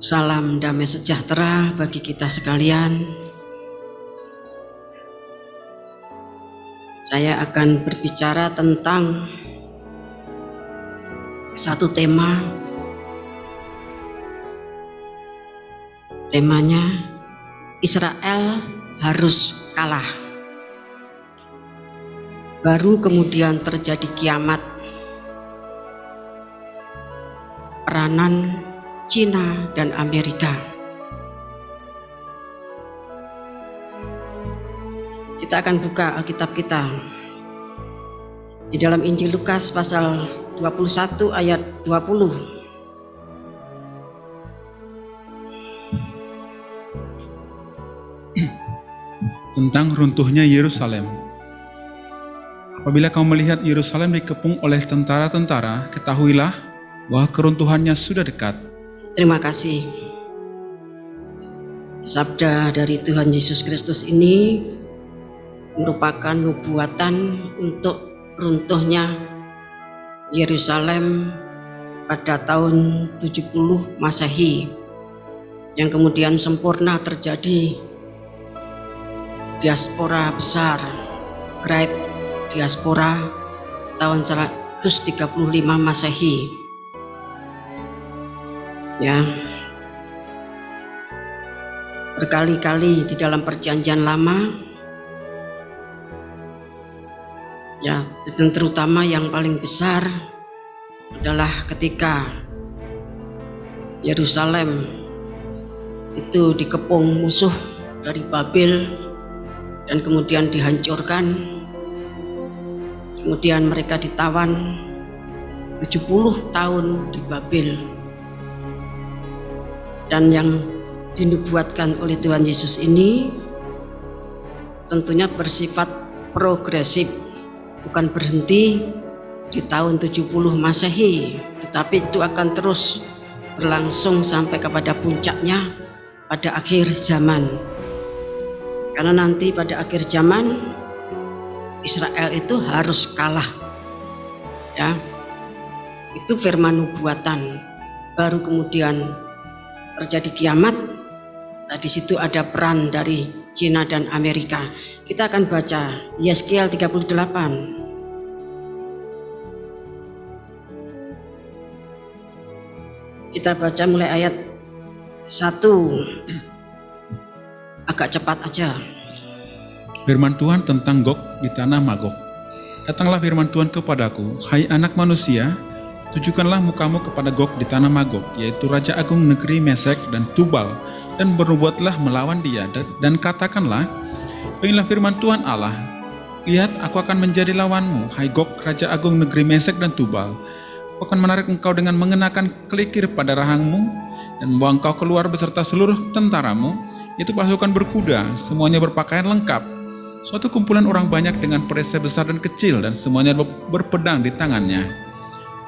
Salam damai sejahtera bagi kita sekalian. Saya akan berbicara tentang satu tema. Temanya Israel harus kalah. Baru kemudian terjadi kiamat. Peranan Cina dan Amerika. Kita akan buka Alkitab kita di dalam Injil Lukas pasal 21 ayat 20. Tentang runtuhnya Yerusalem. Apabila kamu melihat Yerusalem dikepung oleh tentara-tentara, ketahuilah bahwa keruntuhannya sudah dekat. Terima kasih. Sabda dari Tuhan Yesus Kristus ini merupakan nubuatan untuk runtuhnya Yerusalem pada tahun 70 Masehi, yang kemudian sempurna terjadi diaspora besar, Great Diaspora tahun 135 Masehi. Ya, berkali-kali di dalam perjanjian lama, ya, dan terutama yang paling besar adalah ketika Yerusalem itu dikepung musuh dari Babel dan kemudian dihancurkan. Kemudian mereka ditawan 70 tahun di Babel. Dan yang dinubuatkan oleh Tuhan Yesus ini tentunya bersifat progresif, bukan berhenti di tahun 70 Masehi, tetapi itu akan terus berlangsung sampai kepada puncaknya pada akhir zaman. Karena nanti pada akhir zaman Israel itu harus kalah. Ya. Itu firman nubuatan. Baru kemudian terjadi kiamat. Nah, di situ ada peran dari Cina dan Amerika. Kita akan baca Yeskiel 38. Kita baca mulai ayat 1. Agak cepat aja. Firman Tuhan tentang Gog di tanah Magog. Datanglah firman Tuhan kepadaku, hai anak manusia, tujukanlah mukamu kepada Gog di tanah Magog, yaitu Raja Agung negeri Mesek dan Tubal, dan bernubuatlah melawan dia, dan katakanlah, beginilah firman Tuhan Allah, lihat aku akan menjadi lawanmu, hai Gog, Raja Agung negeri Mesek dan Tubal. Aku akan menarik engkau dengan mengenakan kelikir pada rahangmu, dan membawa engkau keluar beserta seluruh tentaramu, yaitu pasukan berkuda, semuanya berpakaian lengkap, suatu kumpulan orang banyak dengan perisai besar dan kecil, dan semuanya berpedang di tangannya.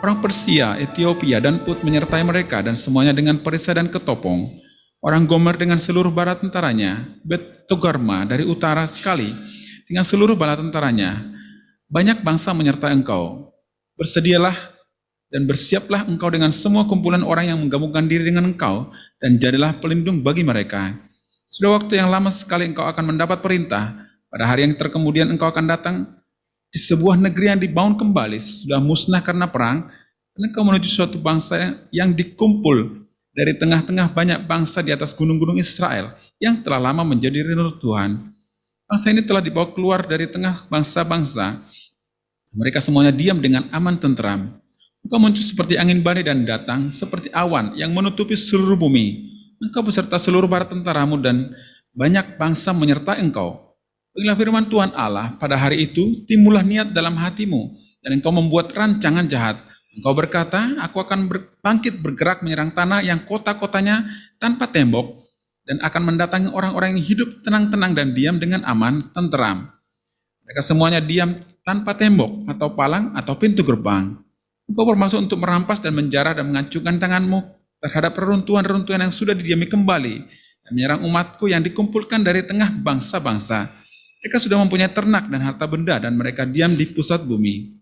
Orang Persia, Ethiopia, dan Put menyertai mereka, dan semuanya dengan perisai dan ketopong. Orang Gomer dengan seluruh bala tentaranya, Bet Togarma dari utara sekali, dengan seluruh bala tentaranya. Banyak bangsa menyertai engkau. Bersedialah dan bersiaplah engkau dengan semua kumpulan orang yang menggabungkan diri dengan engkau, dan jadilah pelindung bagi mereka. Sudah waktu yang lama sekali engkau akan mendapat perintah. Pada hari yang terkemudian engkau akan datang di sebuah negeri yang dibangun kembali, sudah musnah karena perang, dan engkau menuju suatu bangsa yang dikumpul dari tengah-tengah banyak bangsa di atas gunung-gunung Israel, yang telah lama menjadi reruntuhan. Bangsa ini telah dibawa keluar dari tengah bangsa-bangsa. Mereka semuanya diam dengan aman tentram. Engkau muncul seperti angin badai dan datang seperti awan yang menutupi seluruh bumi. Engkau beserta seluruh bala tentaramu dan banyak bangsa menyertai engkau. Beginilah firman Tuhan Allah, pada hari itu timbullah niat dalam hatimu, dan engkau membuat rancangan jahat. Engkau berkata, aku akan bangkit bergerak menyerang tanah yang kota-kotanya tanpa tembok, dan akan mendatangi orang-orang yang hidup tenang-tenang dan diam dengan aman, tenteram. Mereka semuanya diam tanpa tembok, atau palang, atau pintu gerbang. Engkau bermaksud untuk merampas dan menjarah dan mengacungkan tanganmu terhadap reruntuhan-reruntuhan yang sudah didiami kembali, dan menyerang umatku yang dikumpulkan dari tengah bangsa-bangsa. Mereka sudah mempunyai ternak dan harta benda, dan mereka diam di pusat bumi.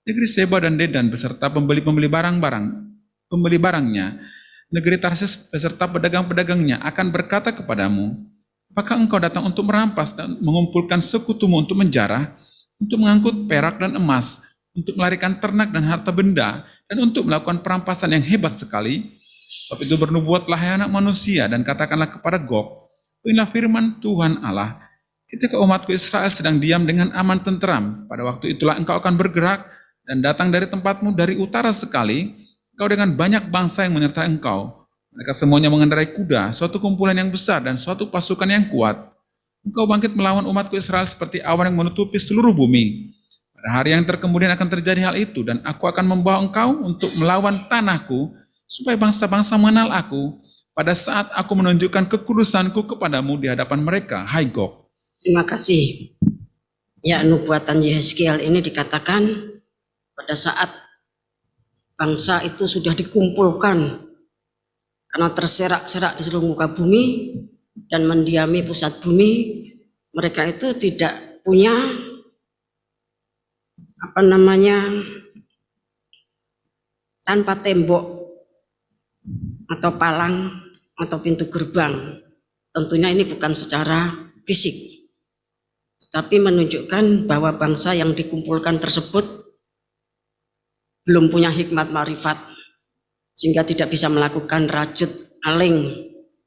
Negeri Seba dan Dedan beserta pembeli-pembeli barangnya negeri Tarsis beserta pedagang-pedagangnya akan berkata kepadamu, apakah engkau datang untuk merampas dan mengumpulkan sekutumu untuk menjarah, untuk mengangkut perak dan emas, untuk melarikan ternak dan harta benda, dan untuk melakukan perampasan yang hebat sekali? Sebab itu bernubuatlah hai anak manusia dan katakanlah kepada Gog, inilah firman Tuhan Allah, ketika umatku Israel sedang diam dengan aman tenteram, pada waktu itulah engkau akan bergerak dan datang dari tempatmu dari utara sekali, engkau dengan banyak bangsa yang menyertai engkau. Mereka semuanya mengendarai kuda, suatu kumpulan yang besar dan suatu pasukan yang kuat. Engkau bangkit melawan umatku Israel seperti awan yang menutupi seluruh bumi. Pada hari yang kemudian akan terjadi hal itu, dan aku akan membawa engkau untuk melawan tanahku, supaya bangsa-bangsa mengenal aku, pada saat aku menunjukkan kekudusanku kepadamu di hadapan mereka, hai Gog. Terima kasih. Ya, nubuatan Yehezkiel ini dikatakan pada saat bangsa itu sudah dikumpulkan karena terserak-serak di seluruh muka bumi dan mendiami pusat bumi. Mereka itu tidak punya tanpa tembok atau palang atau pintu gerbang. Tentunya ini bukan secara fisik, tapi menunjukkan bahwa bangsa yang dikumpulkan tersebut belum punya hikmat marifat, sehingga tidak bisa melakukan rajut aling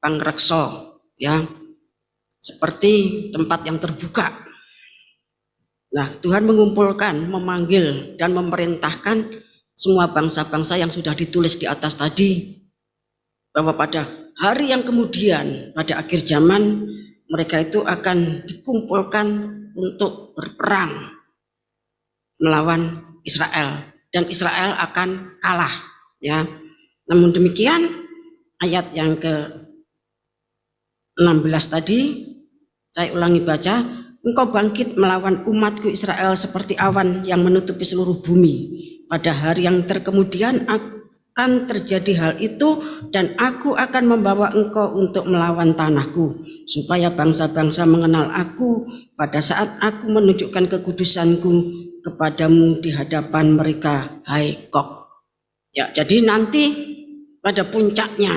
pangrekso, ya, seperti tempat yang terbuka. Nah, Tuhan mengumpulkan, memanggil dan memerintahkan semua bangsa-bangsa yang sudah ditulis di atas tadi, bahwa pada hari yang kemudian, pada akhir zaman, mereka itu akan dikumpulkan untuk berperang melawan Israel, dan Israel akan kalah, ya. Namun demikian, ayat yang ke-16 tadi, saya ulangi baca, engkau bangkit melawan umatku Israel seperti awan yang menutupi seluruh bumi. Pada hari yang kemudian akan terjadi hal itu, dan aku akan membawa engkau untuk melawan tanahku, supaya bangsa-bangsa mengenal aku pada saat aku menunjukkan kekudusanku kepadamu di hadapan mereka, hai Gog. Ya, jadi nanti pada puncaknya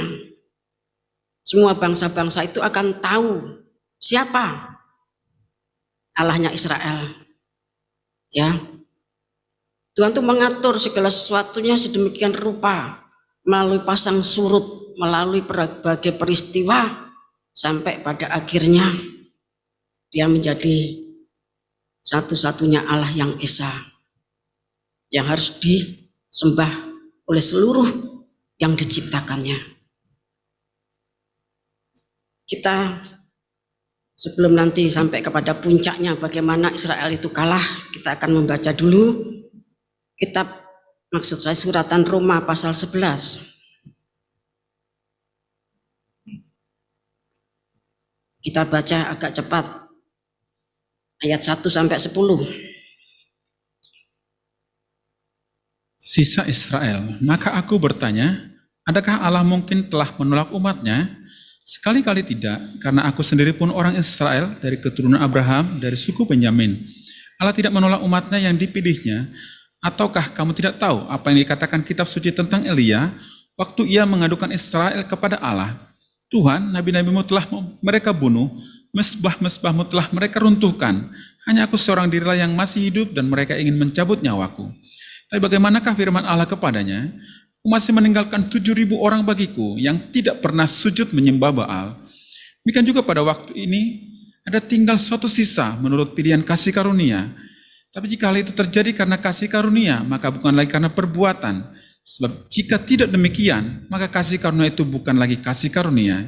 semua bangsa-bangsa itu akan tahu siapa Allahnya Israel. Ya, Tuhan itu mengatur segala sesuatunya sedemikian rupa melalui pasang surut, melalui berbagai peristiwa, sampai pada akhirnya dia menjadi satu-satunya Allah yang esa, yang harus disembah oleh seluruh yang diciptakannya. Kita sebelum nanti sampai kepada puncaknya bagaimana Israel itu kalah, kita akan membaca dulu kitab, maksud saya suratan Roma pasal 11. Kita baca agak cepat, ayat 1 sampai 10. Sisa Israel, maka aku bertanya, adakah Allah mungkin telah menolak umatnya? Sekali-kali tidak, karena aku sendiri pun orang Israel dari keturunan Abraham, dari suku Benyamin. Allah tidak menolak umatnya yang dipilihnya. Ataukah kamu tidak tahu apa yang dikatakan kitab suci tentang Elia, waktu ia mengadukan Israel kepada Allah? Tuhan, nabi-nabimu telah mereka bunuh, mesbah-mesbahmu telah mereka runtuhkan. Hanya aku seorang dirilah yang masih hidup dan mereka ingin mencabut nyawaku. Tapi bagaimanakah firman Allah kepadanya? Aku masih meninggalkan 7.000 orang bagiku yang tidak pernah sujud menyembah Baal. Demikian juga pada waktu ini ada tinggal suatu sisa menurut pilihan kasih karunia. Tapi jika hal itu terjadi karena kasih karunia, maka bukan lagi karena perbuatan. Sebab jika tidak demikian, maka kasih karunia itu bukan lagi kasih karunia.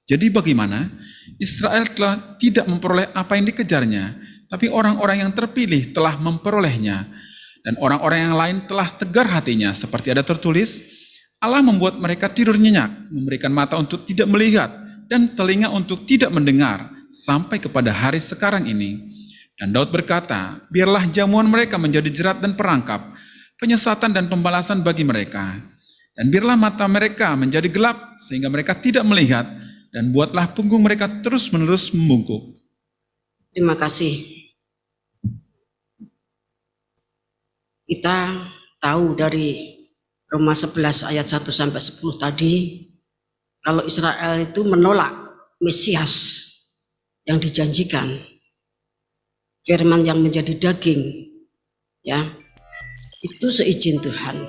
Jadi bagaimana? Israel telah tidak memperoleh apa yang dikejarnya, tapi orang-orang yang terpilih telah memperolehnya. Dan orang-orang yang lain telah tegar hatinya, seperti ada tertulis, Allah membuat mereka tidur nyenyak, memberikan mata untuk tidak melihat, dan telinga untuk tidak mendengar, sampai kepada hari sekarang ini. Dan Daud berkata, biarlah jamuan mereka menjadi jerat dan perangkap, penyesatan dan pembalasan bagi mereka. Dan biarlah mata mereka menjadi gelap, sehingga mereka tidak melihat, dan buatlah punggung mereka terus-menerus membungkuk. Terima kasih. Kita tahu dari Roma 11 ayat 1 sampai 10 tadi, kalau Israel itu menolak Mesias yang dijanjikan, firman yang menjadi daging, ya, itu seizin Tuhan.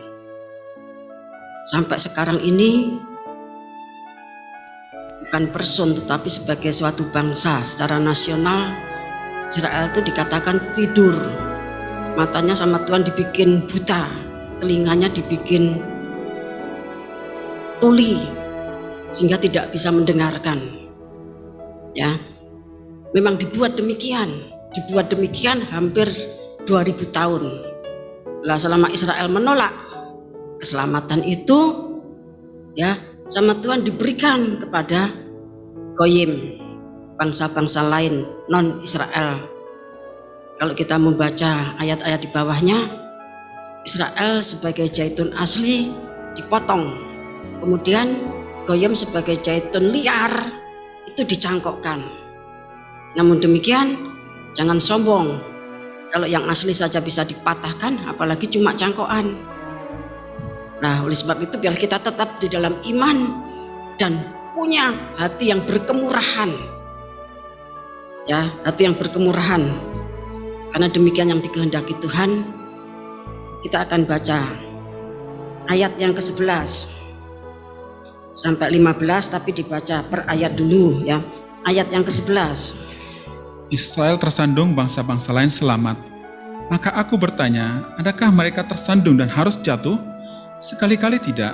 Sampai sekarang ini bukan person tetapi sebagai suatu bangsa secara nasional, Israel itu dikatakan tidur, matanya sama Tuhan dibikin buta, telinganya dibikin tuli sehingga tidak bisa mendengarkan. Ya, memang dibuat demikian hampir 2000 tahun. Lah selama Israel menolak keselamatan itu, ya, sama Tuhan diberikan kepada Goyim, bangsa-bangsa lain non Israel. Kalau kita membaca ayat-ayat di bawahnya, Israel sebagai zaitun asli dipotong, kemudian Goyim sebagai zaitun liar itu dicangkokkan. Namun demikian jangan sombong, kalau yang asli saja bisa dipatahkan, apalagi cuma cangkokan. Nah, oleh sebab itu biar kita tetap di dalam iman dan punya hati yang berkemurahan, ya, hati yang berkemurahan, karena demikian yang dikehendaki Tuhan. Kita akan baca ayat yang ke-11 sampai 15, tapi dibaca per ayat dulu, ya. Ayat yang ke-11. Israel tersandung, bangsa-bangsa lain selamat. Maka aku bertanya, adakah mereka tersandung dan harus jatuh? Sekali-kali tidak,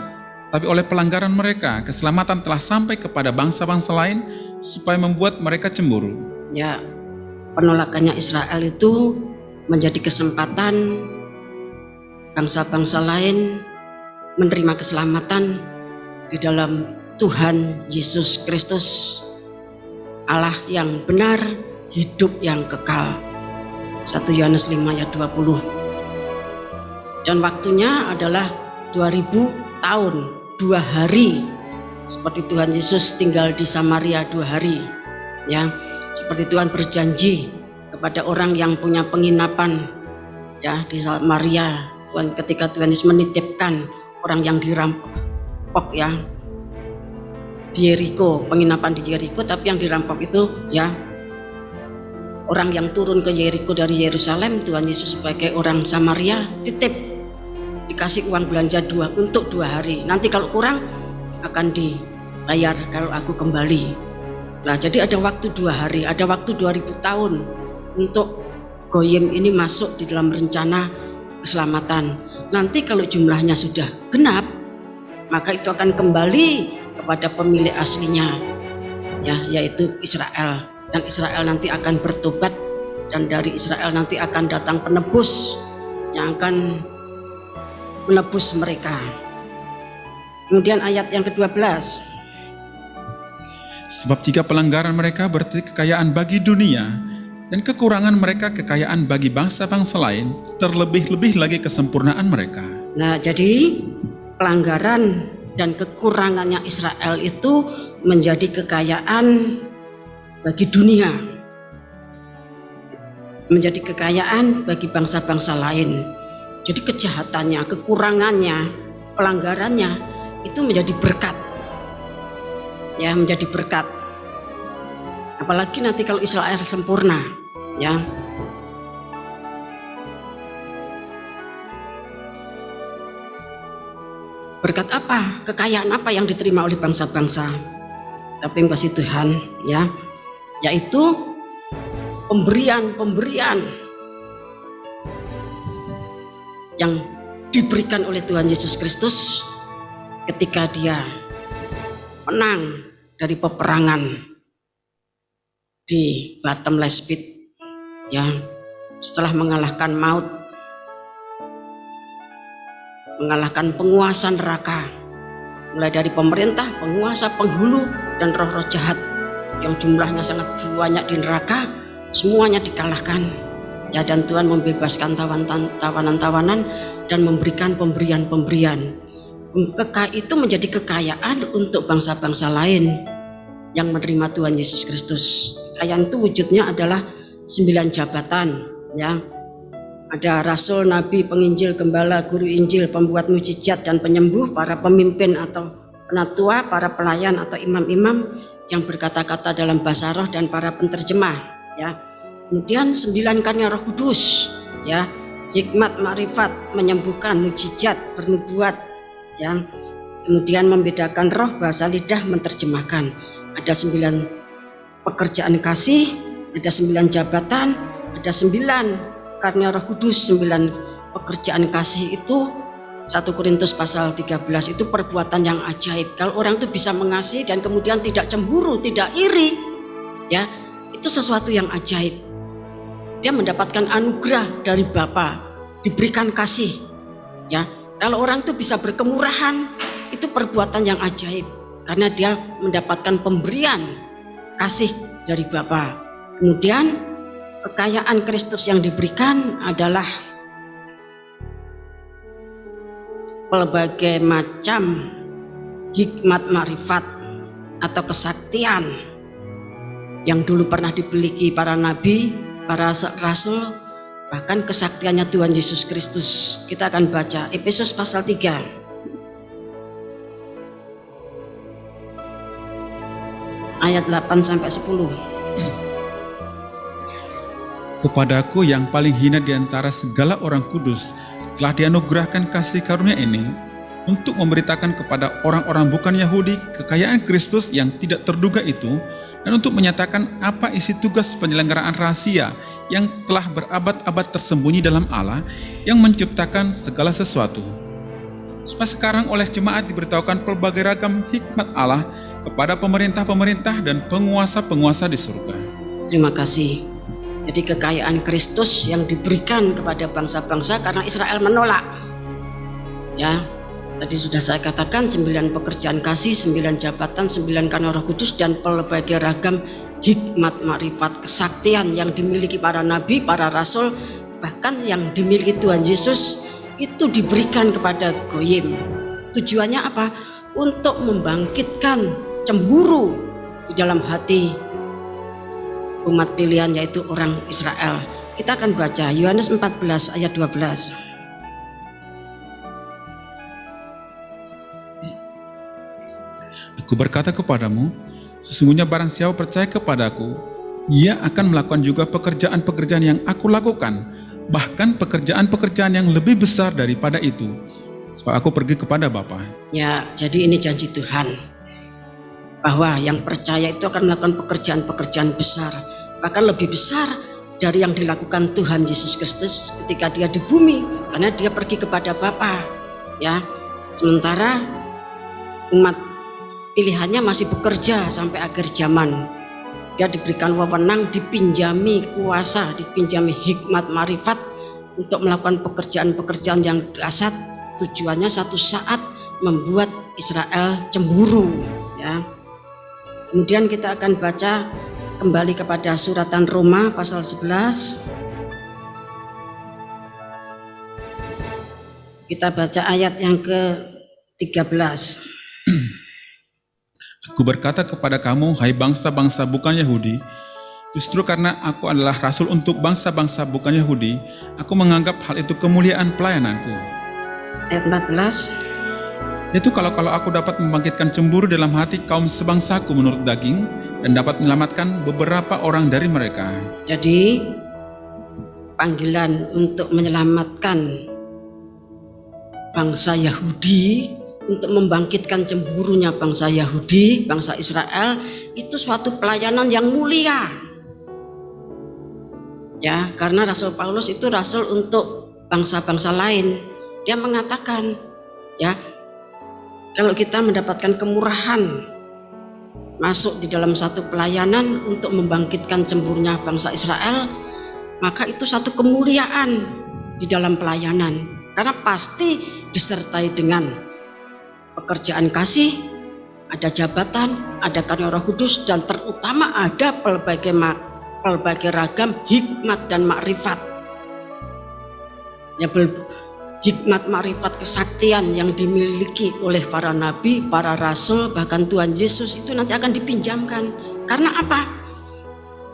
tapi oleh pelanggaran mereka, keselamatan telah sampai kepada bangsa-bangsa lain supaya membuat mereka cemburu. Ya, penolakannya Israel itu menjadi kesempatan bangsa-bangsa lain menerima keselamatan di dalam Tuhan Yesus Kristus, Allah yang benar, hidup yang kekal. 1 Yohanes 5 ayat 20. Dan waktunya adalah 2000 tahun, 2 hari, seperti Tuhan Yesus tinggal di Samaria 2 hari, ya, seperti Tuhan berjanji kepada orang yang punya penginapan, ya, di Samaria. Tuhan, ketika Tuhan Yesus menitipkan orang yang dirampok, ya, di Yeriko, penginapan di Yeriko, tapi yang dirampok itu, ya, orang yang turun ke Yeriko dari Yerusalem, Tuhan Yesus sebagai orang Samaria titip, dikasih uang belanja untuk 2 hari. Nanti kalau kurang akan dibayar kalau aku kembali. Nah, jadi ada waktu 2 hari, ada waktu 2000 tahun untuk Goyim ini masuk di dalam rencana keselamatan. Nanti kalau jumlahnya sudah genap, maka itu akan kembali kepada pemilik aslinya, ya, yaitu Israel. Dan Israel nanti akan bertobat, dan dari Israel nanti akan datang penebus yang akan menebus mereka. Kemudian ayat yang ke-12. Sebab jika pelanggaran mereka berarti kekayaan bagi dunia, dan kekurangan mereka kekayaan bagi bangsa-bangsa lain, terlebih-lebih lagi kesempurnaan mereka. Nah, jadi pelanggaran dan kekurangannya Israel itu menjadi kekayaan bagi dunia, menjadi kekayaan bagi bangsa-bangsa lain. Jadi kejahatannya, kekurangannya, pelanggarannya itu menjadi berkat, ya, menjadi berkat. Apalagi nanti kalau Israel sempurna, ya. Berkat apa? Kekayaan apa yang diterima oleh bangsa-bangsa? Tapi yang kasih Tuhan, ya, yaitu pemberian yang diberikan oleh Tuhan Yesus Kristus ketika dia menang dari peperangan di Bottomless Pit, ya, setelah mengalahkan maut, mengalahkan penguasa neraka, mulai dari pemerintah, penguasa, penghulu, dan roh-roh jahat yang jumlahnya sangat banyak di neraka, semuanya dikalahkan, ya, dan Tuhan membebaskan tawanan-tawanan dan memberikan pemberian-pemberian. Itu menjadi kekayaan untuk bangsa-bangsa lain yang menerima Tuhan Yesus Kristus. Kekayaan itu wujudnya adalah 9 jabatan, ya. Ada rasul, nabi, penginjil, gembala, guru Injil, pembuat mujizat dan penyembuh, para pemimpin atau penatua, para pelayan atau imam-imam yang berkata-kata dalam bahasa roh dan para penterjemah, ya. Kemudian 9 karunia Roh Kudus, ya, hikmat, makrifat, menyembuhkan, mujizat, bernubuat, ya. Kemudian membedakan roh, bahasa lidah, menerjemahkan. Ada 9 pekerjaan kasih, ada 9 jabatan, ada 9 karunia Roh Kudus. 9 pekerjaan kasih itu 1 Korintus pasal 13 itu perbuatan yang ajaib. Kalau orang itu bisa mengasihi dan kemudian tidak cemburu, tidak iri, ya, itu sesuatu yang ajaib. Dia mendapatkan anugerah dari Bapa, diberikan kasih, ya. Kalau orang itu bisa berkemurahan, itu perbuatan yang ajaib karena dia mendapatkan pemberian kasih dari Bapa. Kemudian kekayaan Kristus yang diberikan adalah berbagai macam hikmat, makrifat atau kesaktian yang dulu pernah dimiliki para nabi, para rasul, bahkan kesaktiannya Tuhan Yesus Kristus. Kita akan baca Efesus pasal 3 ayat 8 sampai 10. Kepadaku yang paling hina di antara segala orang kudus telah dianugerahkan kasih karunia ini untuk memberitakan kepada orang-orang bukan Yahudi kekayaan Kristus yang tidak terduga itu, dan untuk menyatakan apa isi tugas penyelenggaraan rahasia yang telah berabad-abad tersembunyi dalam Allah yang menciptakan segala sesuatu. Supaya sekarang oleh jemaat diberitahukan pelbagai ragam hikmat Allah kepada pemerintah-pemerintah dan penguasa-penguasa di surga. Terima kasih. Jadi kekayaan Kristus yang diberikan kepada bangsa-bangsa karena Israel menolak. Ya, tadi sudah saya katakan 9 pekerjaan kasih, 9 jabatan, 9 karunia Roh Kudus dan pelbagai ragam hikmat, makrifat, kesaktian yang dimiliki para nabi, para rasul, bahkan yang dimiliki Tuhan Yesus itu diberikan kepada goyim. Tujuannya apa? Untuk membangkitkan cemburu di dalam hati umat pilihan, yaitu orang Israel. Kita akan baca Yohanes 14 ayat 12. Aku berkata kepadamu, sesungguhnya barang siapa percaya kepadaku, ia akan melakukan juga pekerjaan-pekerjaan yang aku lakukan, bahkan pekerjaan-pekerjaan yang lebih besar daripada itu, sebab aku pergi kepada Bapa. Ya, jadi ini janji Tuhan bahwa yang percaya itu akan melakukan pekerjaan-pekerjaan besar, bahkan lebih besar dari yang dilakukan Tuhan Yesus Kristus ketika dia di bumi, karena dia pergi kepada Bapa. Ya, sementara umat pilihannya masih bekerja sampai akhir zaman. Dia diberikan wewenang, dipinjami kuasa, dipinjami hikmat, marifat untuk melakukan pekerjaan-pekerjaan yang dahsyat. Tujuannya satu saat membuat Israel cemburu. Ya. Kemudian kita akan baca kembali kepada suratan Roma pasal 11. Kita baca ayat yang ke-13. Aku berkata kepada kamu, hai bangsa-bangsa bukan Yahudi, justru karena aku adalah rasul untuk bangsa-bangsa bukan Yahudi, aku menganggap hal itu kemuliaan pelayananku. Ayat 14. Itu kalau aku dapat membangkitkan cemburu dalam hati kaum sebangsaku menurut daging, dan dapat menyelamatkan beberapa orang dari mereka. Jadi panggilan untuk menyelamatkan bangsa Yahudi, untuk membangkitkan cemburunya bangsa Yahudi, bangsa Israel, itu suatu pelayanan yang mulia. Ya, karena Rasul Paulus itu rasul untuk bangsa-bangsa lain. Dia mengatakan, ya, kalau kita mendapatkan kemurahan masuk di dalam satu pelayanan untuk membangkitkan cemburunya bangsa Israel, maka itu satu kemuliaan di dalam pelayanan, karena pasti disertai dengan pekerjaan kasih, ada jabatan, ada karunia Roh Kudus, dan terutama ada pelbagai ragam hikmat dan makrifat. Ya, hikmat, makrifat, kesaktian yang dimiliki oleh para nabi, para rasul, bahkan Tuhan Yesus itu nanti akan dipinjamkan. Karena apa?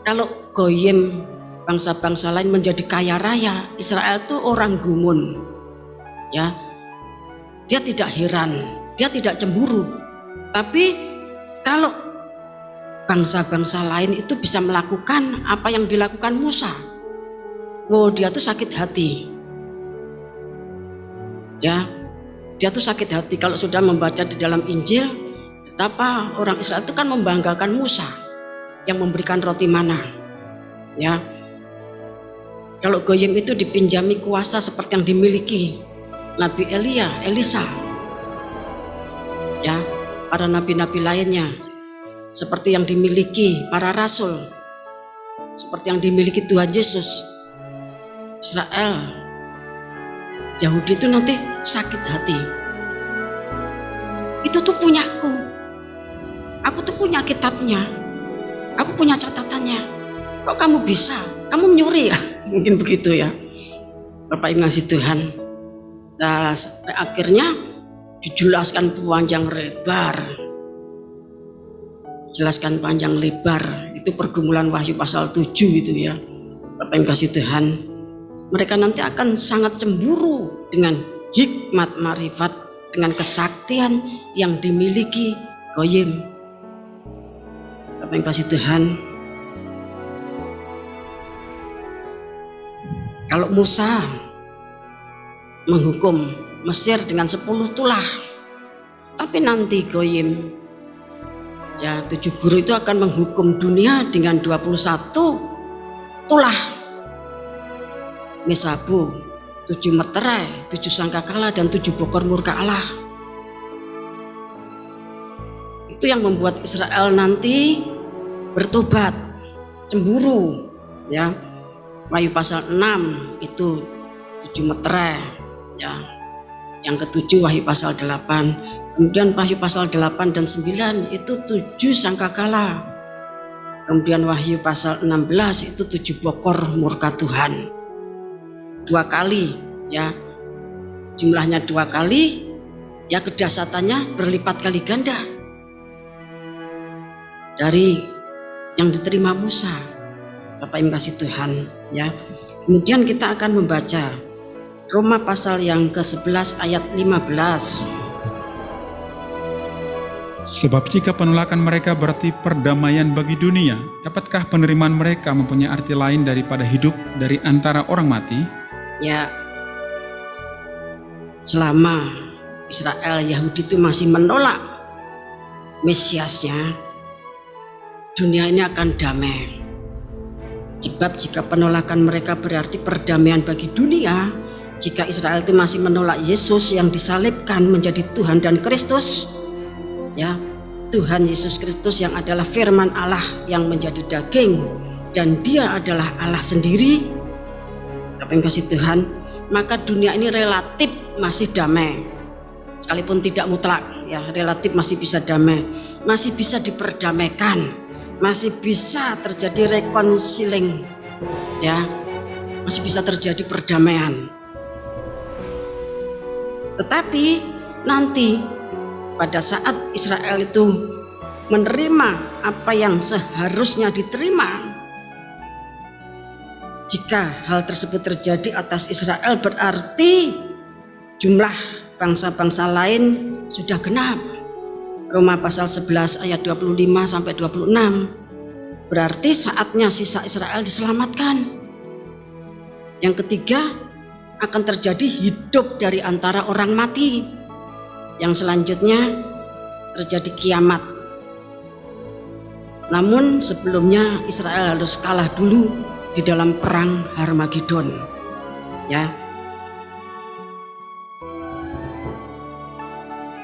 Kalau goyim, bangsa-bangsa lain menjadi kaya raya, Israel itu orang gumun. Ya, dia tidak heran, dia tidak cemburu, Tapi kalau bangsa-bangsa lain itu bisa melakukan apa yang dilakukan Musa, oh dia tuh sakit hati. Ya, dia tuh sakit hati kalau sudah membaca di dalam Injil betapa orang Israel itu kan membanggakan Musa yang memberikan roti mana. Ya, kalau Goyim itu dipinjami kuasa seperti yang dimiliki Nabi Elisa, ya, para nabi-nabi lainnya, seperti yang dimiliki para rasul, seperti yang dimiliki Tuhan Yesus. Israel, Yahudi itu nanti sakit hati. Itu tuh punyaku, aku tuh punya kitabnya, aku punya catatannya. Kok kamu bisa? Kamu menyuri ya? Mungkin begitu ya, Bapak Ibu ngasih Tuhan. Nah, sampai akhirnya dijelaskan panjang lebar. Jelaskan panjang lebar. Itu pergumulan Wahyu pasal 7 itu ya. Bapak Ibu kasih Tuhan. Mereka nanti akan sangat cemburu dengan hikmat marifat, dengan kesaktian yang dimiliki Goyim. Bapak Ibu kasih Tuhan. Kalau Musa menghukum Mesir dengan 10 tulah, tapi nanti Goyim, ya 7 guru itu akan menghukum dunia dengan 21 tulah. Mesabu, 7 meterai, 7 sangkakala, dan 7 bokor murka Allah. Itu yang membuat Israel nanti bertobat, cemburu, ya. Wahyu pasal 6 itu 7 meterai, ya. Yang ke-7 Wahyu pasal 8. Kemudian Wahyu pasal 8 dan 9 itu 7 sangkakala. Kemudian Wahyu pasal 16 itu 7 bokor murka Tuhan. 2 kali, ya. Jumlahnya 2 kali, ya, kedahsyatannya berlipat kali ganda dari yang diterima Musa. Bapak Ibu kasih Tuhan, ya. Kemudian kita akan membaca Roma pasal yang ke-11 ayat 15. Sebab jika penolakan mereka berarti perdamaian bagi dunia, dapatkah penerimaan mereka mempunyai arti lain daripada hidup dari antara orang mati? Ya, selama Israel Yahudi itu masih menolak Mesiasnya, dunia ini akan damai. Sebab jika penolakan mereka berarti perdamaian bagi dunia, jika Israel itu masih menolak Yesus yang disalibkan menjadi Tuhan dan Kristus, ya, Tuhan Yesus Kristus yang adalah firman Allah yang menjadi daging dan dia adalah Allah sendiri, apa yang kasih Tuhan, maka dunia ini relatif masih damai, sekalipun tidak mutlak, ya, relatif masih bisa damai, masih bisa diperdamaikan, masih bisa terjadi reconciling, ya, masih bisa terjadi perdamaian. Tetapi nanti pada saat Israel itu menerima apa yang seharusnya diterima, jika hal tersebut terjadi atas Israel berarti jumlah bangsa-bangsa lain sudah genap. Roma pasal 11 ayat 25 sampai 26. Berarti saatnya sisa Israel diselamatkan. Yang ketiga, akan terjadi hidup dari antara orang mati. Yang selanjutnya terjadi kiamat. Namun sebelumnya Israel harus kalah dulu di dalam perang Harmagedon, ya.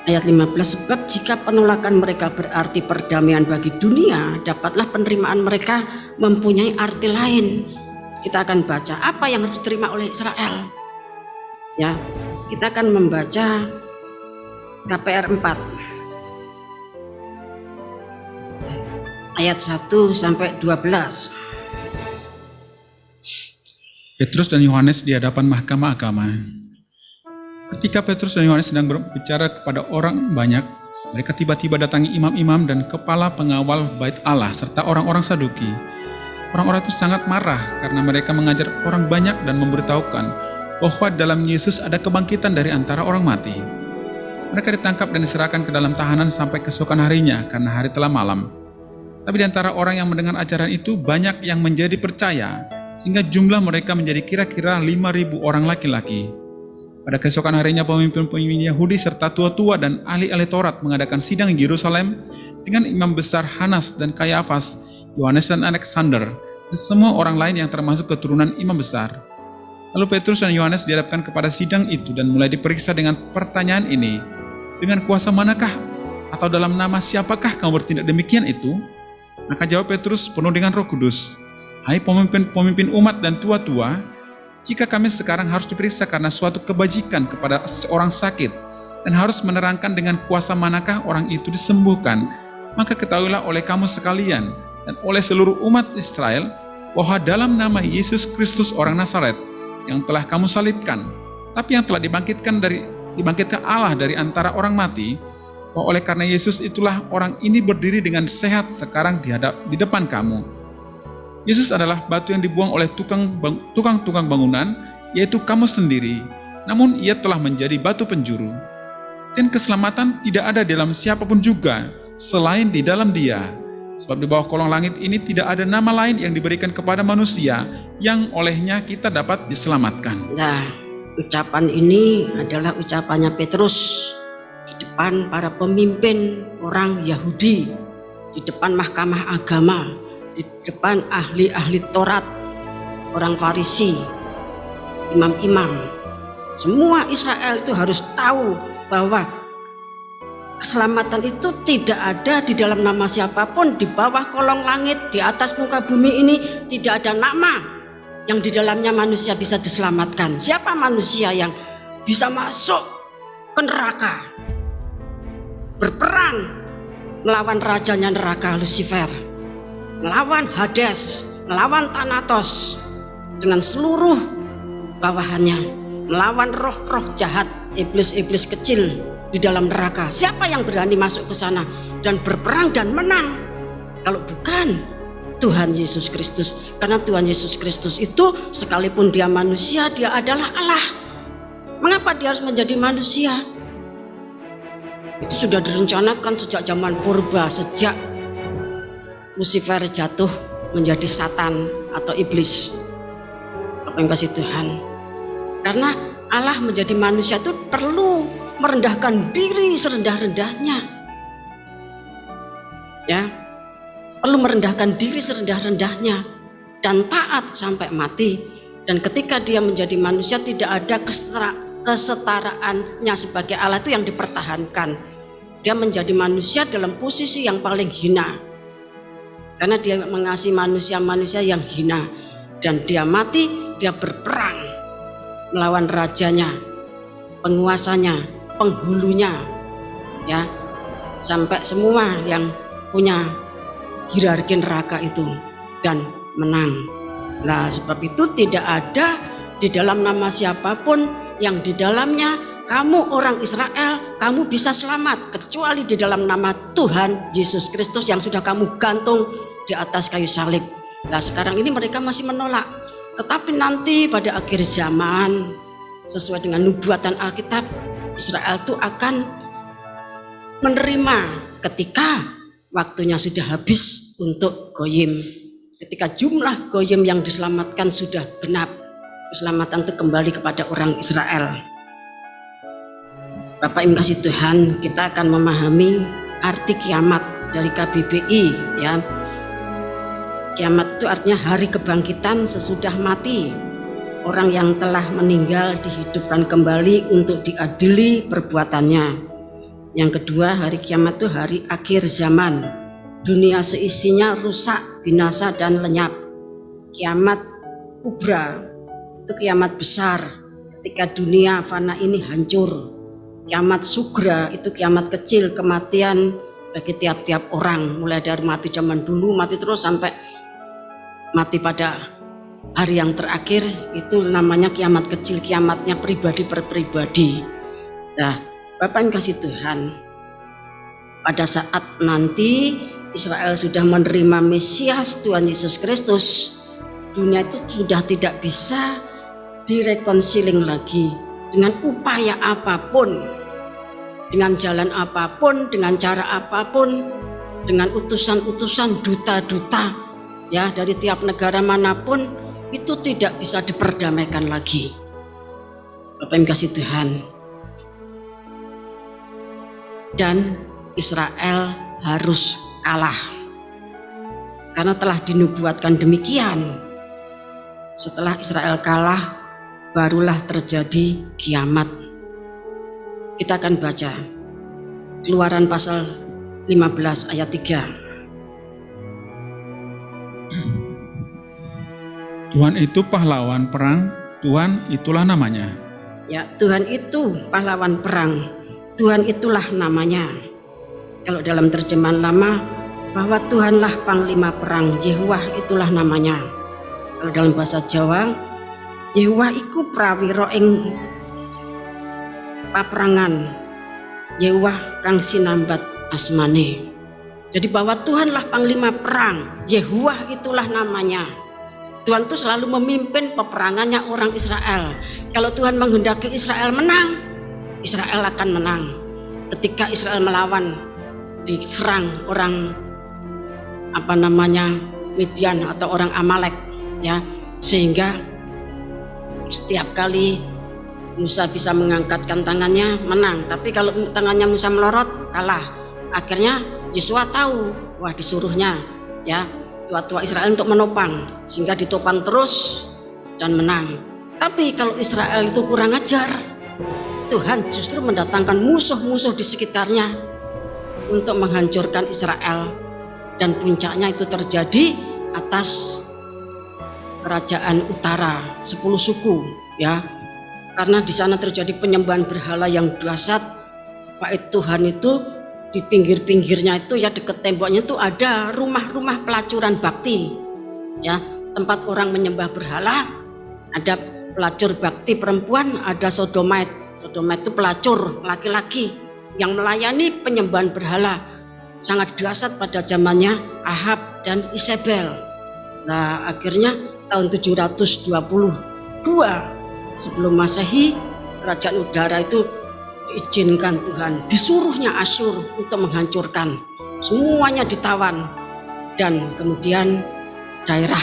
Ayat 15, sebab jika penolakan mereka berarti perdamaian bagi dunia, dapatlah penerimaan mereka mempunyai arti lain. Kita akan baca apa yang harus diterima oleh Israel, ya. Kita akan membaca KPR 4 ayat 1 sampai 12. Petrus dan Yohanes di hadapan mahkamah agama. Ketika Petrus dan Yohanes sedang berbicara kepada orang banyak, mereka tiba-tiba datangi imam-imam dan kepala pengawal bait Allah serta orang-orang Saduki. Orang-orang itu sangat marah karena mereka mengajar orang banyak dan memberitahukan bahwa dalam Yesus ada kebangkitan dari antara orang mati. Mereka ditangkap dan diserahkan ke dalam tahanan sampai keesokan harinya karena hari telah malam. Tapi di antara orang yang mendengar ajaran itu banyak yang menjadi percaya, sehingga jumlah mereka menjadi kira-kira 5.000 orang laki-laki. Pada keesokan harinya pemimpin-pemimpin Yahudi serta tua-tua dan ahli-ahli Taurat mengadakan sidang di Yerusalem dengan imam besar Hanas dan Kayafas, Yohanes dan Alexander, dan semua orang lain yang termasuk keturunan imam besar. Lalu Petrus dan Yohanes dihadapkan kepada sidang itu dan mulai diperiksa dengan pertanyaan ini, dengan kuasa manakah atau dalam nama siapakah kamu bertindak demikian itu? Maka jawab Petrus penuh dengan Roh Kudus, hai pemimpin umat dan tua-tua, jika kami sekarang harus diperiksa karena suatu kebajikan kepada seorang sakit dan harus menerangkan dengan kuasa manakah orang itu disembuhkan, maka ketahuilah oleh kamu sekalian dan oleh seluruh umat Israel bahwa dalam nama Yesus Kristus orang Nazaret yang telah kamu salibkan, tapi yang telah dibangkitkan Allah dari antara orang mati, bahwa oleh karena Yesus itulah orang ini berdiri dengan sehat sekarang di depan kamu. Yesus adalah batu yang dibuang oleh tukang-tukang bangunan, yaitu kamu sendiri, namun ia telah menjadi batu penjuru. Dan keselamatan tidak ada dalam siapapun juga, selain di dalam Dia. Sebab di bawah kolong langit ini tidak ada nama lain yang diberikan kepada manusia, yang olehnya kita dapat diselamatkan. Nah, ucapan ini adalah ucapannya Petrus di depan para pemimpin orang Yahudi, di depan mahkamah agama, di depan ahli-ahli Taurat, orang Farisi, imam-imam. Semua Israel itu harus tahu bahwa keselamatan itu tidak ada di dalam nama siapapun, di bawah kolong langit, di atas muka bumi ini tidak ada nama yang di dalamnya manusia bisa diselamatkan. Siapa manusia yang bisa masuk ke neraka, berperang melawan rajanya neraka Lucifer, melawan Hades, melawan Thanatos dengan seluruh bawahannya, melawan roh-roh jahat, iblis-iblis kecil di dalam neraka. Siapa yang berani masuk ke sana dan berperang dan menang kalau bukan Tuhan Yesus Kristus? Karena Tuhan Yesus Kristus itu sekalipun dia manusia, dia adalah Allah. Mengapa dia harus menjadi manusia? Itu sudah direncanakan sejak zaman purba, sejak Lucifer jatuh menjadi Satan atau iblis. Apa yang kasih Tuhan? Karena Allah menjadi manusia itu perlu merendahkan diri serendah-rendahnya. Ya, perlu merendahkan diri serendah-rendahnya dan taat sampai mati. Dan ketika dia menjadi manusia tidak ada kesetaraannya sebagai Allah itu yang dipertahankan. Dia menjadi manusia dalam posisi yang paling hina, karena dia mengasihi manusia-manusia yang hina. Dan dia mati, dia berperang melawan rajanya, penguasanya, penghulunya, ya, sampai semua yang punya hierarki neraka itu, dan menang. Nah, sebab itu tidak ada di dalam nama siapapun yang di dalamnya kamu orang Israel, kamu bisa selamat kecuali di dalam nama Tuhan Yesus Kristus yang sudah kamu gantung di atas kayu salib. Nah, sekarang ini mereka masih menolak. Tetapi nanti pada akhir zaman, sesuai dengan nubuatan Alkitab, Israel itu akan menerima ketika waktunya sudah habis untuk goyim. Ketika jumlah goyim yang diselamatkan sudah genap, keselamatan itu kembali kepada orang Israel. Bapak Ibu kasih Tuhan, kita akan memahami arti kiamat dari KBBI, ya. Kiamat itu artinya hari kebangkitan sesudah mati. Orang yang telah meninggal dihidupkan kembali untuk diadili perbuatannya. Yang kedua, hari kiamat itu hari akhir zaman. Dunia seisinya rusak, binasa dan lenyap. Kiamat kubra itu kiamat besar ketika dunia fana ini hancur. Kiamat sugra itu kiamat kecil, kematian bagi tiap-tiap orang, mulai dari mati zaman dulu, mati terus sampai mati pada hari yang terakhir. Itu namanya kiamat kecil, kiamatnya pribadi per pribadi. Nah, Bapak yang kasih Tuhan, pada saat nanti Israel sudah menerima Mesias Tuhan Yesus Kristus, dunia itu sudah tidak bisa direkonsiling lagi dengan upaya apapun. dengan jalan apapun, dengan cara apapun, dengan utusan-utusan, duta-duta ya dari tiap negara manapun, itu tidak bisa diperdamaikan lagi. Bapak yang kasih Tuhan. Dan Israel harus kalah. Karena telah dinubuatkan demikian. Setelah Israel kalah, barulah terjadi kiamat. Kita akan baca Keluaran pasal 15 ayat 3. Tuhan itu pahlawan perang, Tuhan itulah namanya. Ya, Tuhan itu pahlawan perang, Tuhan itulah namanya. Kalau dalam terjemahan lama, bahwa Tuhanlah panglima perang, Yehuwah itulah namanya. Kalau dalam bahasa Jawa, Yehuwah iku prawira ing paperangan, Yehuwah kang sinambat asmane. Jadi bahwa Tuhanlah panglima perang, Yehuwah itulah namanya. Tuhan itu selalu memimpin peperangannya orang Israel. Kalau Tuhan menghendaki Israel menang, Israel akan menang. Ketika Israel melawan, diserang orang Midian atau orang Amalek, ya, sehingga setiap kali Musa bisa mengangkatkan tangannya menang, tapi kalau tangannya Musa melorot kalah. Akhirnya Yosua tahu, wah disuruhnya ya tua-tua Israel untuk menopang, sehingga ditopang terus dan menang. Tapi kalau Israel itu kurang ajar, Tuhan justru mendatangkan musuh-musuh di sekitarnya untuk menghancurkan Israel, dan puncaknya itu terjadi atas kerajaan utara 10 suku ya. Karena di sana terjadi penyembahan berhala yang dahsyat. Bait Tuhan itu di pinggir-pinggirnya itu ya, dekat temboknya itu ada rumah-rumah pelacuran bakti ya, tempat orang menyembah berhala. Ada pelacur bakti perempuan, ada sodomite. Sodomite itu pelacur laki-laki yang melayani penyembahan berhala, sangat dahsyat pada zamannya Ahab dan Isabel. Nah, akhirnya tahun 722 sebelum Masehi, kerajaan udara itu diizinkan Tuhan, disuruhnya Asyur untuk menghancurkan. Semuanya ditawan, dan kemudian daerah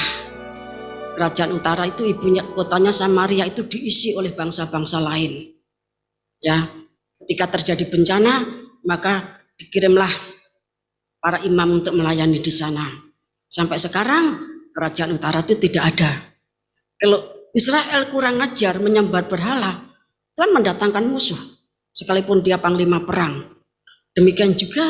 kerajaan utara itu, ibunya kotanya Samaria itu diisi oleh bangsa-bangsa lain. Ya, ketika terjadi bencana, maka dikirimlah para imam untuk melayani di sana. Sampai sekarang kerajaan utara itu tidak ada. Kalau Israel kurang ajar menyembah berhala, Tuhan mendatangkan musuh, sekalipun dia panglima perang. Demikian juga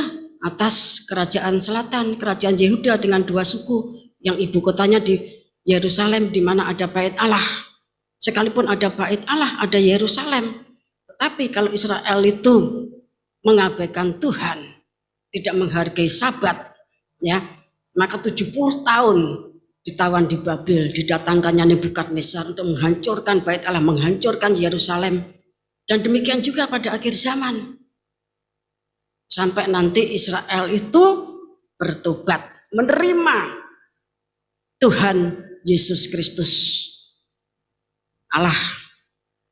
atas kerajaan selatan, kerajaan Yehuda dengan 2 suku yang ibu kotanya di Yerusalem, di mana ada bait Allah. Sekalipun ada bait Allah, ada Yerusalem, tetapi kalau Israel itu mengabaikan Tuhan, tidak menghargai Sabat, ya, maka 70 tahun ditawan di Babel, didatangkannya Nebukadnezar untuk menghancurkan bait Allah, menghancurkan Yerusalem. Dan demikian juga pada akhir zaman, sampai nanti Israel itu bertobat, menerima Tuhan Yesus Kristus, Allah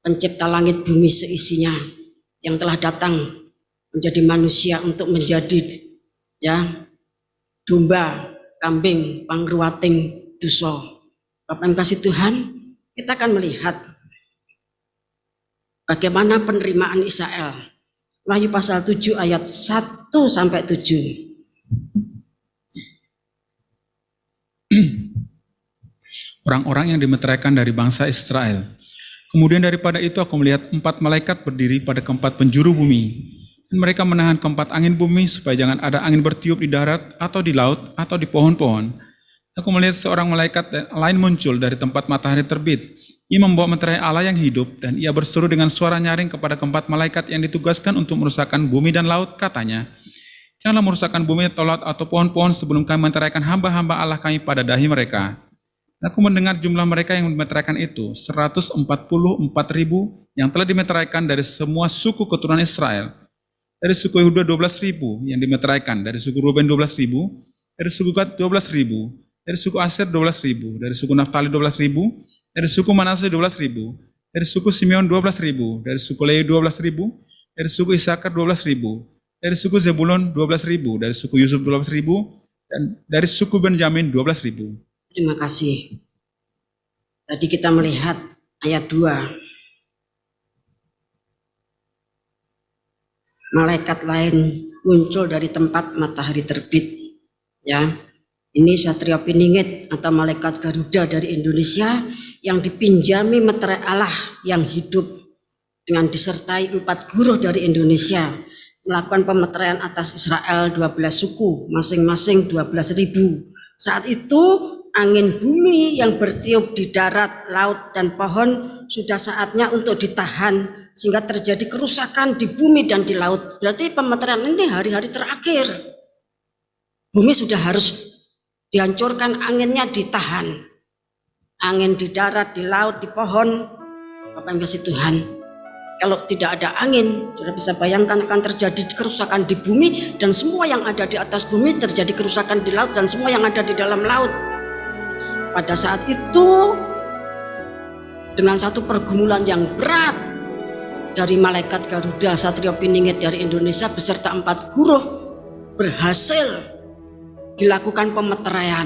pencipta langit bumi seisinya, yang telah datang menjadi manusia untuk menjadi ya domba, kambing, pangruating dosa. Bapak yang kasih Tuhan, kita akan melihat bagaimana penerimaan Israel. Wahyu pasal 7 ayat 1 sampai 7. Orang-orang yang dimeteraikan dari bangsa Israel. Kemudian daripada itu aku melihat 4 malaikat berdiri pada keempat penjuru bumi. Dan mereka menahan keempat angin bumi supaya jangan ada angin bertiup di darat atau di laut atau di pohon-pohon. Aku melihat seorang malaikat lain muncul dari tempat matahari terbit. Ia membawa meterai Allah yang hidup, dan ia berseru dengan suara nyaring kepada keempat malaikat yang ditugaskan untuk merusakkan bumi dan laut, katanya, janganlah merusakkan bumi atau laut atau pohon-pohon sebelum kami meteraikan hamba-hamba Allah kami pada dahi mereka. Aku mendengar jumlah mereka yang dimeteraikan itu, 144.000 yang telah dimeteraikan dari semua suku keturunan Israel. Dari suku Yehuda 12.000 yang dimeteraikan, dari suku Ruben 12.000, dari suku Gad 12.000, dari suku Aser 12.000, dari suku Naftali 12.000, dari suku Manase 12.000, dari suku Simeon 12.000, dari suku Lewi 12.000, dari suku Isakar 12.000, dari suku Zebulon 12.000, dari suku Yusuf 12.000, dan dari suku Benjamin 12.000. Terima kasih. Tadi kita melihat ayat 2. Malaikat lain muncul dari tempat matahari terbit. Ya, ini Satria Piningit atau malaikat Garuda dari Indonesia yang dipinjami meterai Allah yang hidup dengan disertai 4 guru dari Indonesia melakukan pemeteraian atas Israel 12 suku, masing-masing 12.000. Saat itu angin bumi yang bertiup di darat, laut, dan pohon sudah saatnya untuk ditahan sehingga terjadi kerusakan di bumi dan di laut. Berarti pemeteraian ini hari-hari terakhir. Bumi sudah harus dihancurkan, anginnya ditahan. Angin di darat, di laut, di pohon. Bapak yang kasih Tuhan, kalau tidak ada angin, sudah bisa bayangkan akan terjadi kerusakan di bumi, dan semua yang ada di atas bumi terjadi kerusakan di laut, dan semua yang ada di dalam laut. Pada saat itu, dengan satu pergumulan yang berat dari malaikat Garuda Satria Piningit dari Indonesia beserta 4 guru berhasil dilakukan pemeteraian.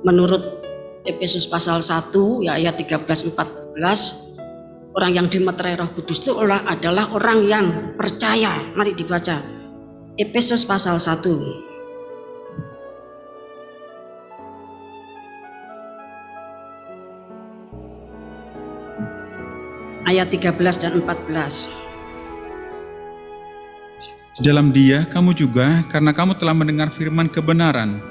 Menurut Efesus pasal 1 ya ayat 13-14, orang yang dimeterai Roh Kudus itu adalah orang yang percaya. Mari dibaca Efesus pasal 1 ayat 13 dan 14. Di dalam Dia kamu juga, karena kamu telah mendengar firman kebenaran,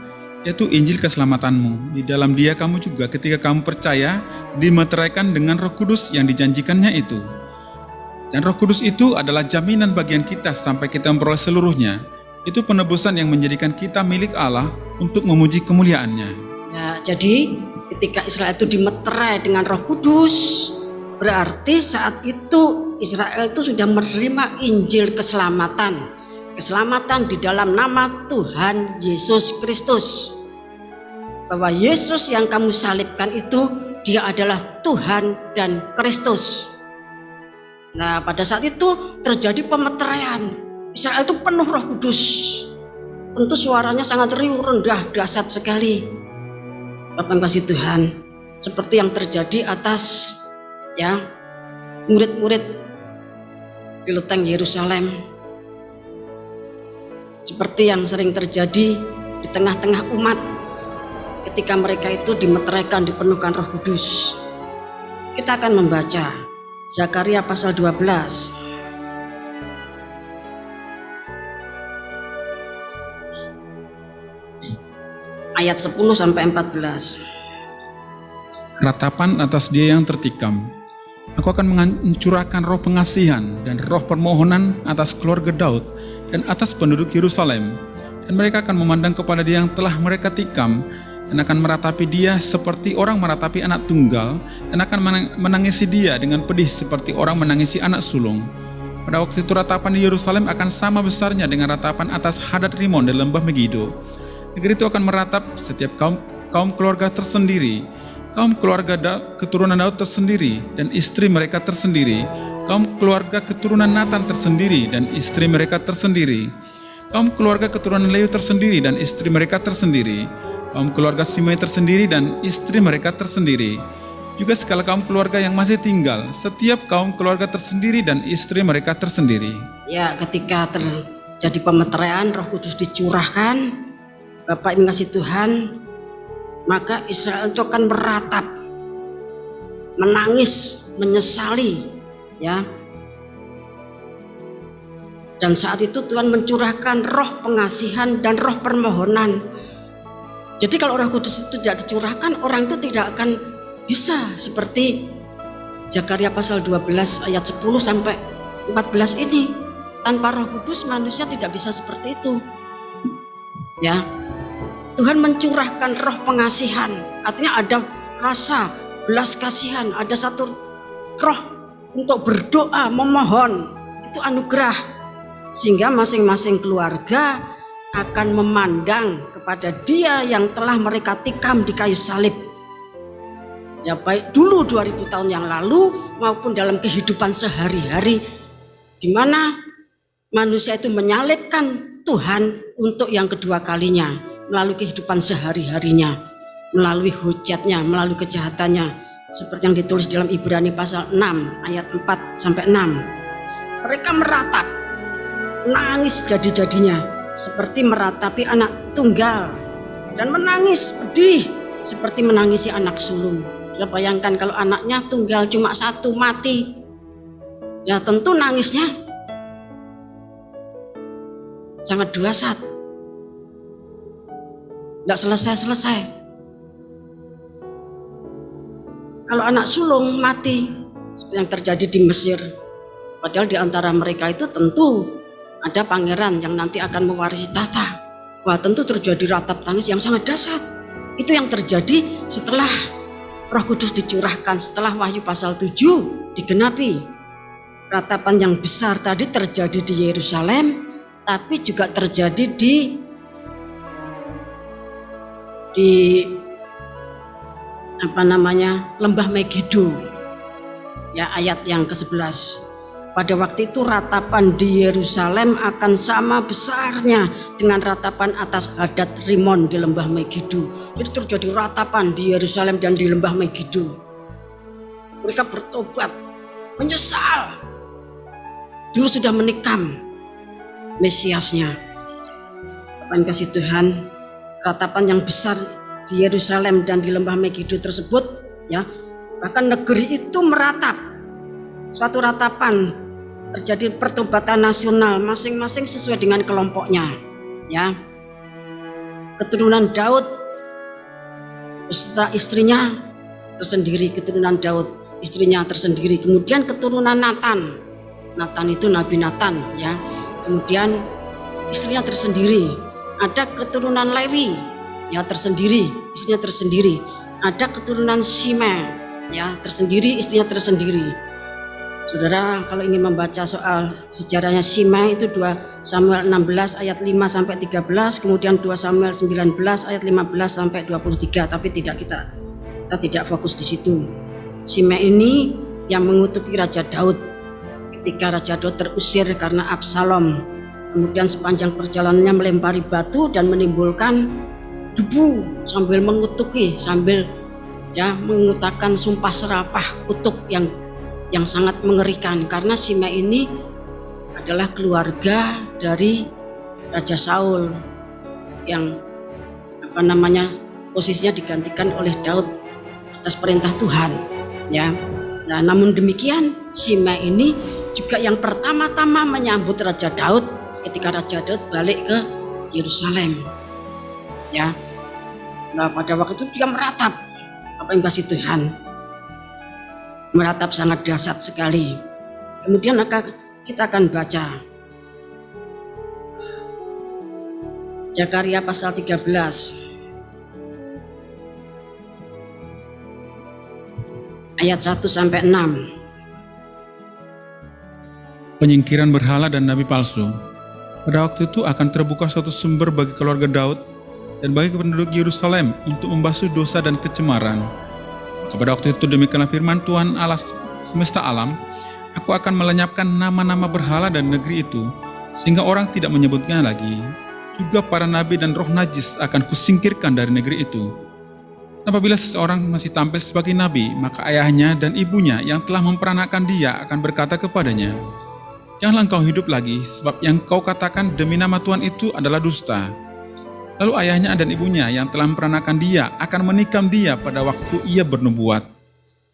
yaitu Injil keselamatanmu. Di dalam Dia kamu juga ketika kamu percaya dimeteraikan dengan Roh Kudus yang dijanjikannya itu. Dan Roh Kudus itu adalah jaminan bagian kita sampai kita memperoleh seluruhnya. Itu penebusan yang menjadikan kita milik Allah untuk memuji kemuliaan-Nya. Ya, jadi ketika Israel itu dimeterai dengan Roh Kudus, berarti saat itu Israel itu sudah menerima Injil keselamatan. Keselamatan di dalam nama Tuhan Yesus Kristus. Bahwa Yesus yang kamu salibkan itu, Dia adalah Tuhan dan Kristus. Nah, pada saat itu terjadi pemeteraian. Israel itu penuh Roh Kudus. Tentu suaranya sangat riuh, rendah, dahsyat sekali. Bapak kasih Tuhan, seperti yang terjadi atas ya murid-murid di loteng Yerusalem, seperti yang sering terjadi di tengah-tengah umat ketika mereka itu dimeteraikan, dipenuhkan Roh Kudus. Kita akan membaca Zakaria pasal 12 ayat 10-14. Keratapan atas dia yang tertikam. Aku akan mencurahkan roh pengasihan dan roh permohonan atas keluarga Daud dan atas penduduk Yerusalem. Dan mereka akan memandang kepada dia yang telah mereka tikam dan akan meratapi dia seperti orang meratapi anak tunggal dan akan menangisi dia dengan pedih seperti orang menangisi anak sulung. Pada waktu itu ratapan di Yerusalem akan sama besarnya dengan ratapan atas Hadad Rimon di lembah Megido. Negeri itu akan meratap setiap kaum keluarga tersendiri, kaum keluarga keturunan Daud tersendiri dan istri mereka tersendiri, kaum keluarga keturunan Natan tersendiri dan istri mereka tersendiri, kaum keluarga keturunan Lewi tersendiri dan istri mereka tersendiri, kaum keluarga Simei tersendiri dan istri mereka tersendiri, juga segala kaum keluarga yang masih tinggal, setiap kaum keluarga tersendiri dan istri mereka tersendiri. Ya, ketika terjadi pemeteraian, Roh Kudus dicurahkan, Bapak Ibu kasih Tuhan, maka Israel itu akan meratap, menangis, menyesali, ya. Dan saat itu Tuhan mencurahkan roh pengasihan dan roh permohonan. Jadi kalau Roh Kudus itu tidak dicurahkan, orang itu tidak akan bisa seperti Zakaria pasal 12 ayat 10-14 ini. Tanpa Roh Kudus manusia tidak bisa seperti itu. Ya. Tuhan mencurahkan roh pengasihan, artinya ada rasa belas kasihan, ada satu roh untuk berdoa, memohon, itu anugerah, sehingga masing-masing keluarga akan memandang kepada Dia yang telah mereka tikam di kayu salib. Ya baik dulu 2000 tahun yang lalu maupun dalam kehidupan sehari-hari, di mana manusia itu menyalibkan Tuhan untuk yang kedua kalinya melalui kehidupan sehari-harinya, melalui hujatnya, melalui kejahatannya, seperti yang ditulis dalam Ibrani pasal 6 ayat 4 sampai 6. Mereka meratap, menangis jadi-jadinya seperti meratapi anak tunggal, dan menangis pedih seperti menangisi anak sulung. Ya, bayangkan kalau anaknya tunggal cuma satu mati, ya tentu nangisnya sangat dahsyat, nggak selesai-selesai. Kalau anak sulung mati, seperti yang terjadi di Mesir, padahal di antara mereka itu tentu ada pangeran yang nanti akan mewarisi tahta. Wah, tentu terjadi ratap tangis yang sangat dahsyat. Itu yang terjadi setelah Roh Kudus dicurahkan, setelah Wahyu pasal 7 digenapi. Ratapan yang besar tadi terjadi di Yerusalem, tapi juga terjadi di Lembah Megido. Ya, ayat yang ke-11. Pada waktu itu ratapan di Yerusalem akan sama besarnya dengan ratapan atas Hadad Rimon di lembah Megido. Jadi terjadi ratapan di Yerusalem dan di lembah Megido. Mereka bertobat, menyesal. Dulu sudah menikam Mesiasnya. Bapak yang kasih Tuhan, ratapan yang besar di Yerusalem dan di lembah Megido tersebut, ya, bahkan negeri itu meratap. Suatu ratapan, terjadi pertobatan nasional masing-masing sesuai dengan kelompoknya, ya. Keturunan Daud beserta istrinya tersendiri, keturunan Daud istrinya tersendiri. Kemudian keturunan Natan itu Nabi Natan, ya. Kemudian istrinya tersendiri. Ada keturunan Lewi, ya, tersendiri, istrinya tersendiri. Ada keturunan Shimei, ya, tersendiri, istrinya tersendiri. Saudara, kalau ingin membaca soal sejarahnya Shimei itu 2 Samuel 16 ayat 5 sampai 13, kemudian 2 Samuel 19 ayat 15 sampai 23, tapi kita tidak fokus di situ. Shimei ini yang mengutuki Raja Daud ketika Raja Daud terusir karena Absalom. Kemudian sepanjang perjalanannya melempari batu dan menimbulkan debu sambil mengutuki, sambil, ya, mengutakan sumpah serapah kutuk yang sangat mengerikan, karena Shimei ini adalah keluarga dari Raja Saul yang posisinya digantikan oleh Daud atas perintah Tuhan, ya. Nah, namun demikian Shimei ini juga yang pertama-tama menyambut Raja Daud ketika Raja Daud balik ke Yerusalem, ya. Nah, pada waktu itu dia meratap, apa yang kasih Tuhan, meratap sangat dahsyat sekali. Kemudian kita akan baca Zakaria pasal 13 ayat 1 sampai 6. Penyingkiran berhala dan nabi palsu. Pada waktu itu akan terbuka suatu sumber bagi keluarga Daud dan bagi penduduk Yerusalem untuk membasuh dosa dan kecemaran. Pada waktu itu demikianlah firman Tuhan Allah semesta alam, aku akan melenyapkan nama-nama berhala dan negeri itu, sehingga orang tidak menyebutnya lagi. Juga para nabi dan roh najis akan kusingkirkan dari negeri itu. Apabila seseorang masih tampil sebagai nabi, maka ayahnya dan ibunya yang telah memperanakan dia akan berkata kepadanya, janganlah engkau hidup lagi, sebab yang kau katakan demi nama Tuhan itu adalah dusta. Lalu ayahnya dan ibunya yang telah memperanakan dia akan menikam dia pada waktu ia bernubuat.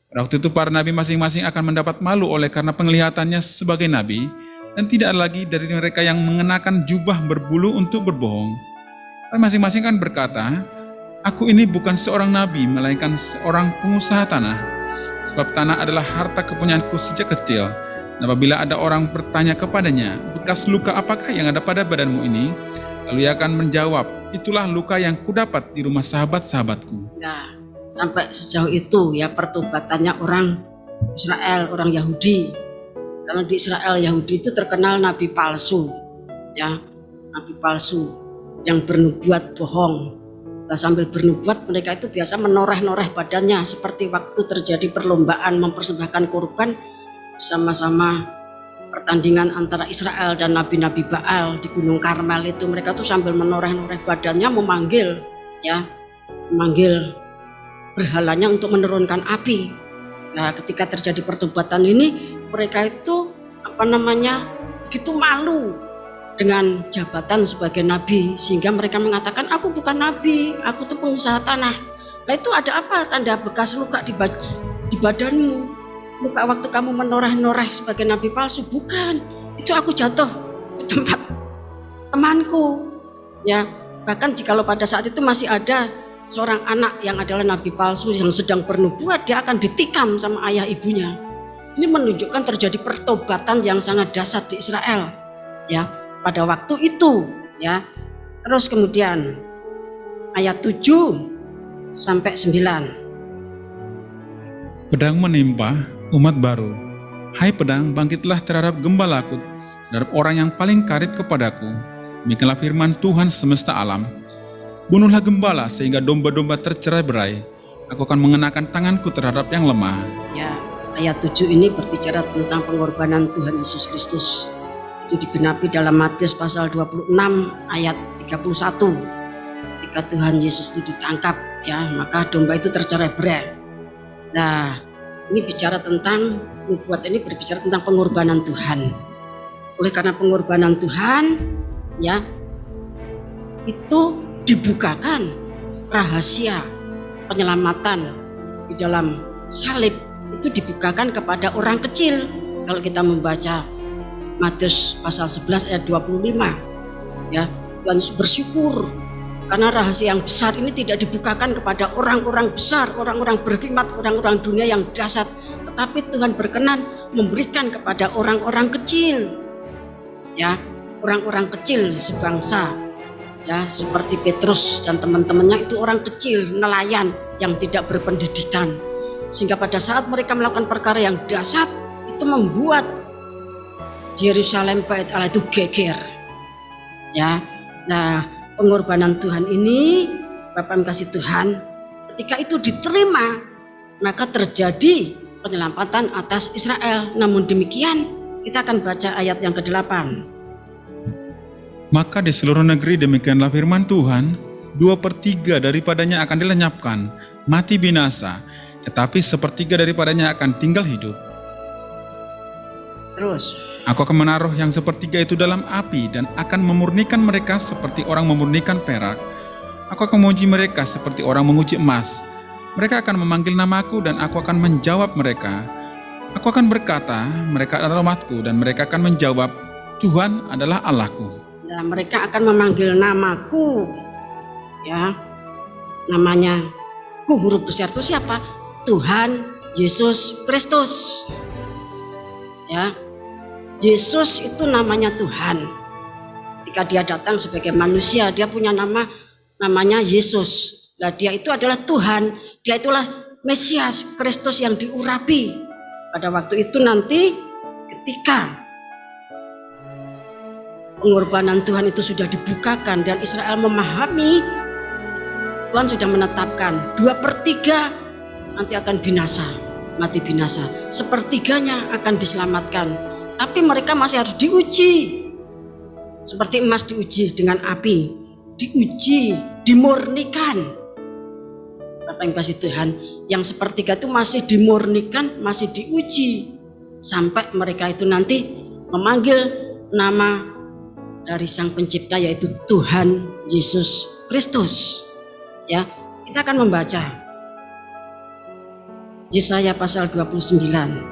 Pada waktu itu para nabi masing-masing akan mendapat malu oleh karena penglihatannya sebagai nabi, dan tidak ada lagi dari mereka yang mengenakan jubah berbulu untuk berbohong. Dan masing-masing kan berkata, aku ini bukan seorang nabi, melainkan seorang pengusaha tanah, sebab tanah adalah harta kepunyaanku sejak kecil. Dan apabila ada orang bertanya kepadanya, bekas luka apakah yang ada pada badanmu ini? Lalu ia akan menjawab, itulah luka yang kudapat di rumah sahabat-sahabatku. Nah, sampai sejauh itu, ya, pertobatannya orang Israel, orang Yahudi. Karena di Israel Yahudi itu terkenal nabi palsu, ya, nabi palsu yang bernubuat bohong. sambil bernubuat mereka itu biasa menoreh-noreh badannya, seperti waktu terjadi perlombaan mempersembahkan kurban sama-sama pertandingan antara Israel dan nabi-nabi Baal di Gunung Karmel itu. Mereka tuh sambil menoreh-noreh badannya memanggil berhalanya untuk menurunkan api. Nah, ketika terjadi pertobatan ini mereka itu begitu malu dengan jabatan sebagai nabi, sehingga mereka mengatakan, aku bukan nabi, aku tuh pengusaha tanah. Nah, itu ada apa? Tanda bekas luka di badanmu, luka waktu kamu menoreh-noreh sebagai nabi palsu. Bukan, itu aku jatuh di tempat temanku. Ya, bahkan jikalau pada saat itu masih ada seorang anak yang adalah nabi palsu yang sedang bernubuat, dia akan ditikam sama ayah ibunya. Ini menunjukkan terjadi pertobatan yang sangat dahsyat di Israel, ya, pada waktu itu, ya. Terus kemudian ayat 7 sampai 9. Pedang menimpa umat baru. Hai pedang, bangkitlah terhadap gembalaku, terhadap orang yang paling karib kepadaku. Demikianlah firman Tuhan semesta alam. Bunuhlah gembala sehingga domba-domba tercerai-berai. Aku akan mengenakan tanganku terhadap yang lemah. Ya, ayat 7 ini berbicara tentang pengorbanan Tuhan Yesus Kristus. Itu digenapi dalam Matius pasal 26 ayat 31. Ketika Tuhan Yesus itu ditangkap, ya, maka domba itu tercerai-berai. Nah, ini bicara tentang nubuat, ini berbicara tentang pengorbanan Tuhan. Oleh karena pengorbanan Tuhan, ya, itu dibukakan rahasia penyelamatan di dalam salib, itu dibukakan kepada orang kecil. Kalau kita membaca Matius pasal 11 ayat 25, ya, Tuhan bersyukur karena rahasia yang besar ini tidak dibukakan kepada orang-orang besar, orang-orang berkhidmat, orang-orang dunia yang dahsyat, tetapi Tuhan berkenan memberikan kepada orang-orang kecil, ya, orang-orang kecil sebangsa, ya, seperti Petrus dan teman-temannya itu orang kecil, nelayan yang tidak berpendidikan, sehingga pada saat mereka melakukan perkara yang dahsyat itu membuat Yerusalem Bait Allah itu geger, ya. Nah, pengorbanan Tuhan ini, Bapak yang kasih Tuhan, ketika itu diterima, maka terjadi penyelamatan atas Israel. Namun demikian, kita akan baca ayat yang ke-8. Maka di seluruh negeri demikianlah firman Tuhan, 2/3 daripadanya akan dilenyapkan, mati binasa, tetapi 1/3 daripadanya akan tinggal hidup. Terus, aku akan menaruh yang 1/3 itu dalam api dan akan memurnikan mereka seperti orang memurnikan perak. Aku akan menguji mereka seperti orang menguji emas. Mereka akan memanggil namaku dan aku akan menjawab mereka. Aku akan berkata, mereka adalah umatku, dan mereka akan menjawab, Tuhan adalah Allahku. Nah, mereka akan memanggil namaku, ya, namanya ku huruf besar itu siapa? Tuhan Yesus Kristus, ya. Yesus itu namanya Tuhan. Ketika dia datang sebagai manusia, dia punya namanya Yesus. Nah, dia itu adalah Tuhan, dia itulah Mesias Kristus yang diurapi. Pada waktu itu nanti ketika pengorbanan Tuhan itu sudah dibukakan dan Israel memahami, Tuhan sudah menetapkan 2/3 nanti akan binasa, mati binasa, 1/3 akan diselamatkan. Tapi mereka masih harus diuji, seperti emas diuji dengan api, diuji, dimurnikan. Bapak yang kasih Tuhan, yang 1/3 itu masih dimurnikan, masih diuji, sampai mereka itu nanti memanggil nama dari Sang Pencipta, yaitu Tuhan Yesus Kristus. Ya, kita akan membaca Yesaya pasal 29.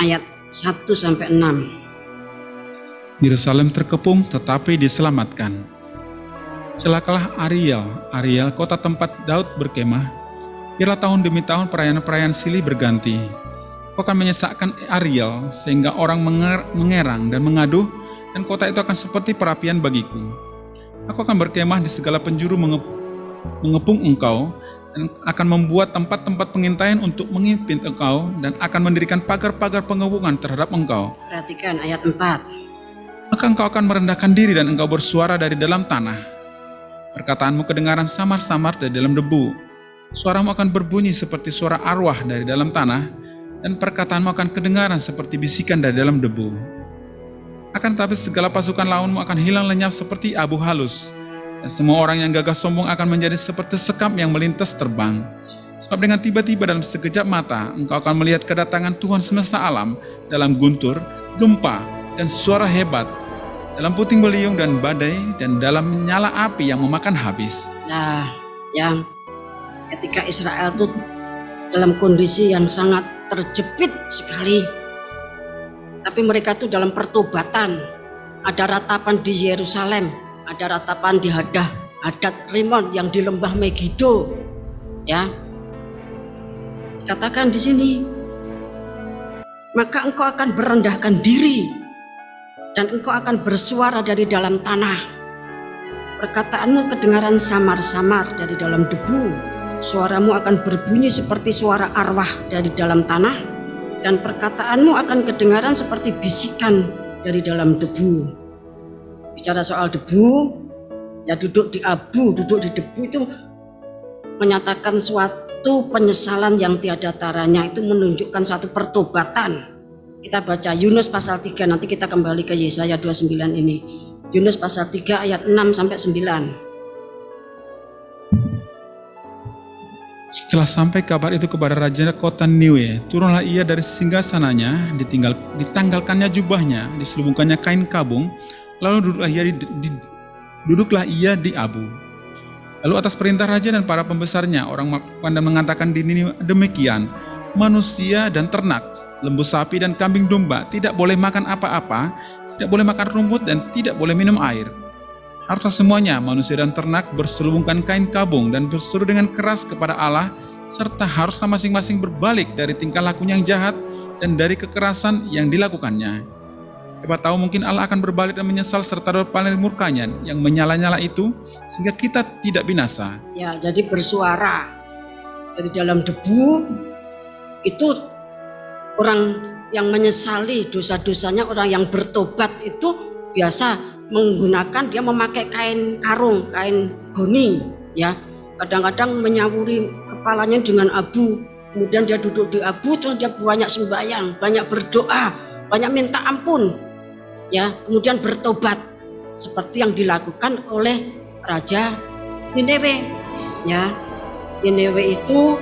Ayat 1 sampai 6. Yerusalem terkepung tetapi diselamatkan. Celakalah Ariel, kota tempat Daud berkemah. Biarlah tahun demi tahun perayaan-perayaan silih berganti. Kau akan menyesakkan Ariel sehingga orang mengerang dan mengaduh, dan kota itu akan seperti perapian bagiku. Aku akan berkemah di segala penjuru mengepung engkau, dan akan membuat tempat-tempat pengintaian untuk mengimpit engkau, dan akan mendirikan pagar-pagar pengepungan terhadap engkau. Perhatikan ayat 4. maka engkau akan merendahkan diri dan engkau bersuara dari dalam tanah. Perkataanmu kedengaran samar-samar dari dalam debu. Suaramu akan berbunyi seperti suara arwah dari dalam tanah, dan perkataanmu akan kedengaran seperti bisikan dari dalam debu. Akan tetapi segala pasukan lawanmu akan hilang lenyap seperti abu halus, dan semua orang yang gagah sombong akan menjadi seperti sekam yang melintas terbang. Sebab dengan tiba-tiba dalam sekejap mata, engkau akan melihat kedatangan Tuhan semesta alam dalam guntur, gempa, dan suara hebat, dalam puting beliung dan badai, dan dalam nyala api yang memakan habis. Nah, yang ketika Israel itu dalam kondisi yang sangat terjepit sekali, tapi mereka itu dalam pertobatan. Ada ratapan di Yerusalem, ada ratapan di Hadad Rimon yang di lembah Megido, ya. Katakan di sini, maka engkau akan merendahkan diri dan engkau akan bersuara dari dalam tanah. Perkataanmu kedengaran samar-samar dari dalam debu. Suaramu akan berbunyi seperti suara arwah dari dalam tanah, dan perkataanmu akan kedengaran seperti bisikan dari dalam debu. Bicara soal debu, ya duduk di abu, duduk di debu itu menyatakan suatu penyesalan yang tiada taranya, itu menunjukkan suatu pertobatan. Kita baca Yunus pasal 3, nanti kita kembali ke Yesaya 29 ini. Yunus pasal 3 ayat 6 sampai 9. Setelah sampai kabar itu kepada raja kota Ninewe, turunlah ia dari singgasananya, ditanggalkannya jubahnya, diselubungkannya kain kabung, lalu duduklah ia di abu. Lalu atas perintah raja dan para pembesarnya, orang pandai mengatakan di Niniwe demikian, manusia dan ternak, lembu sapi dan kambing domba tidak boleh makan apa-apa, tidak boleh makan rumput dan tidak boleh minum air. Harta semuanya, manusia dan ternak, berselubungkan kain kabung dan berseru dengan keras kepada Allah, serta haruslah masing-masing berbalik dari tingkah lakunya yang jahat dan dari kekerasan yang dilakukannya. Siapa tahu mungkin Allah akan berbalik dan menyesal serta berpaling murkanya yang menyala-nyala itu, sehingga kita tidak binasa. Ya, jadi bersuara dari dalam debu itu orang yang menyesali dosa-dosanya, orang yang bertobat itu biasa menggunakan, dia memakai kain karung, kain goni, ya. Kadang-kadang menyawuri kepalanya dengan abu, kemudian dia duduk di abu, terus dia banyak sembahyang, banyak berdoa, banyak minta ampun, ya, kemudian bertobat seperti yang dilakukan oleh Raja Ninewe, ya. Ninewe itu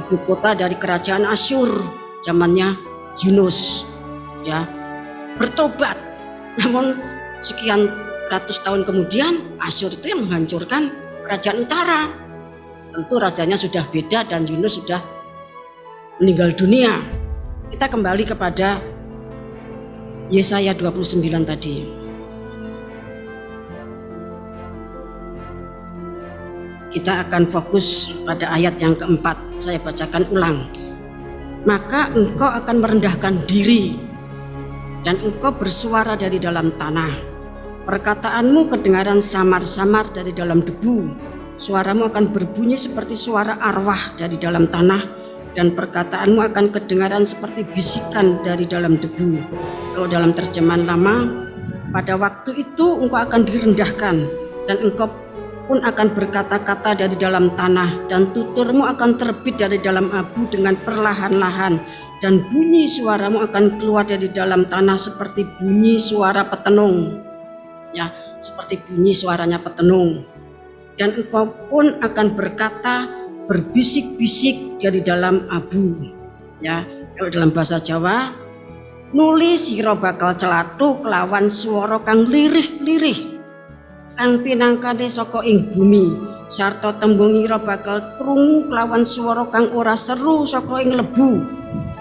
ibu kota dari kerajaan Asyur zamannya Yunus, ya, bertobat. Namun sekian ratus tahun kemudian Asyur itu yang menghancurkan kerajaan utara. Tentu rajanya sudah beda dan Yunus sudah meninggal dunia. Kita kembali kepada Yesaya 29 tadi. Kita akan fokus pada ayat yang keempat. Saya bacakan ulang. Maka engkau akan merendahkan diri dan engkau bersuara dari dalam tanah. Perkataanmu kedengaran samar-samar dari dalam debu. Suaramu akan berbunyi seperti suara arwah dari dalam tanah, dan perkataanmu akan kedengaran seperti bisikan dari dalam debu. Kalau dalam terjemahan lama, pada waktu itu engkau akan direndahkan, dan engkau pun akan berkata-kata dari dalam tanah, dan tuturmu akan terbit dari dalam abu dengan perlahan-lahan, dan bunyi suaramu akan keluar dari dalam tanah seperti bunyi suara petenung, ya, seperti bunyi suaranya petenung. Dan engkau pun akan berkata, berbisik-bisik dari dalam abu, ya. Kalau dalam bahasa Jawa, nuli sira bakal celatu kelawan swara kang lirih-lirih, kang pinangkane saka ing bumi, sarta tembung ira bakal krungu kelawan swara kang ora seru saka ing lebu.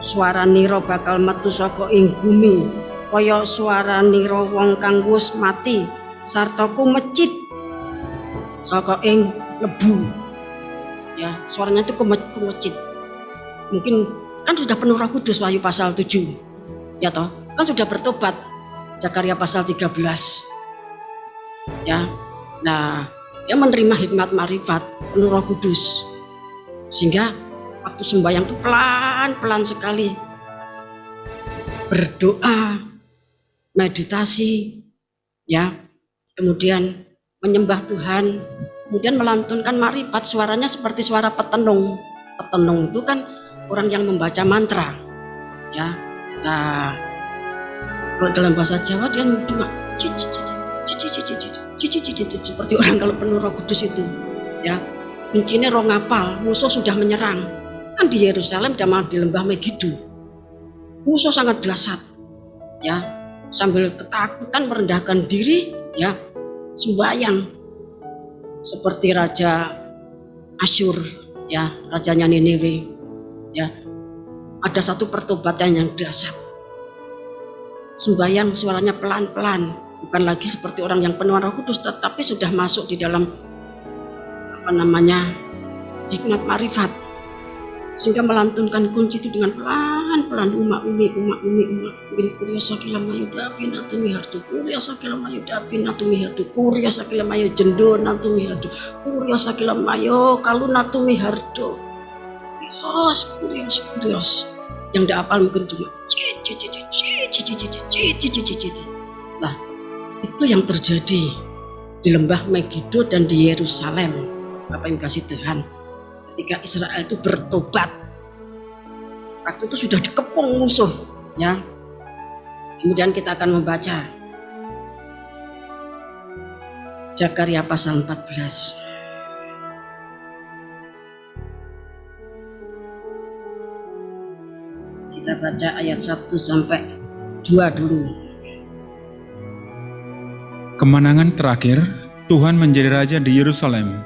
Swaranira bakal metu saka ing bumi kaya swaranira wong kang wis mati, sarta kumecit saka ing lebu, ya. Suaranya itu kumecit. Mungkin kan sudah penuh Roh Kudus, Wahyu pasal 7, ya toh, kan sudah bertobat, Zakaria pasal 13, ya. Nah, dia menerima hikmat marifat, penuh Roh Kudus, sehingga waktu sembahyang itu pelan-pelan sekali berdoa, meditasi, ya, kemudian menyembah Tuhan, kemudian melantunkan makrifat, suaranya seperti suara petenung. Petenung itu kan orang yang membaca mantra, ya. Nah, kalau dalam bahasa Jawa dia cuma seperti orang kalau penuh Roh Kudus itu, ya. Kuncinya roh ngapal, musuh sudah menyerang. Kan di Yerusalem dan di lembah Megido, musuh sangat dahsyat, ya. Sambil ketakutan merendahkan diri, ya, sembahyang seperti Raja Asyur, ya, rajanya Niniwe, ya. Ada satu pertobatan yang dahsyat. Sembahyang suaranya pelan-pelan, bukan lagi seperti orang yang penuh Roh Kudus, tetapi sudah masuk di dalam hikmat marifat, sehingga melantunkan kunci itu dengan pelan-pelan. Umi kurya sakila mayu dapi natumi hartu kurya sakila mayu dapi natumi hartu kurya sakila mayu jendo natumi hartu kurya sakila mayu kalu natumi hartu kurios yang tidak apal mungkin cuma nah, itu yang terjadi di lembah Megido dan di Yerusalem, Bapak yang kasih Tuhan, ketika Israel itu bertobat. Waktu itu sudah dikepung musuh, ya. Kemudian kita akan membaca Zakaria pasal 14. Kita baca ayat 1 sampai 2 dulu. Kemenangan terakhir, Tuhan menjadi raja di Yerusalem.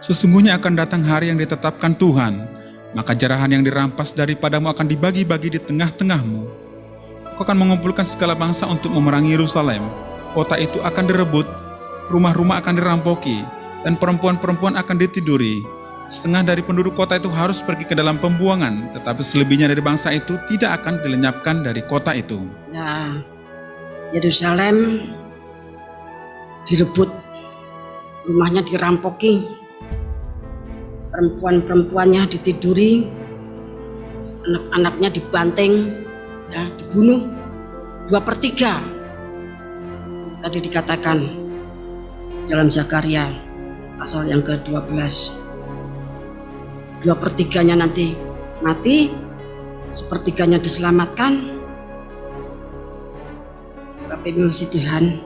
Sesungguhnya akan datang hari yang ditetapkan Tuhan, maka jarahan yang dirampas daripadamu akan dibagi-bagi di tengah-tengahmu. Kau akan mengumpulkan segala bangsa untuk memerangi Yerusalem. Kota itu akan direbut, rumah-rumah akan dirampoki, dan perempuan-perempuan akan ditiduri. Setengah dari penduduk kota itu harus pergi ke dalam pembuangan, tetapi selebihnya dari bangsa itu tidak akan dilenyapkan dari kota itu. Nah, Yerusalem direbut, rumahnya dirampoki, perempuan-perempuannya ditiduri, anak-anaknya dibanting, ya, dibunuh 2/3. Tadi dikatakan dalam Zakaria pasal yang ke-12, 2/3-nya nanti mati, 1/3-nya diselamatkan. Tapi masih Tuhan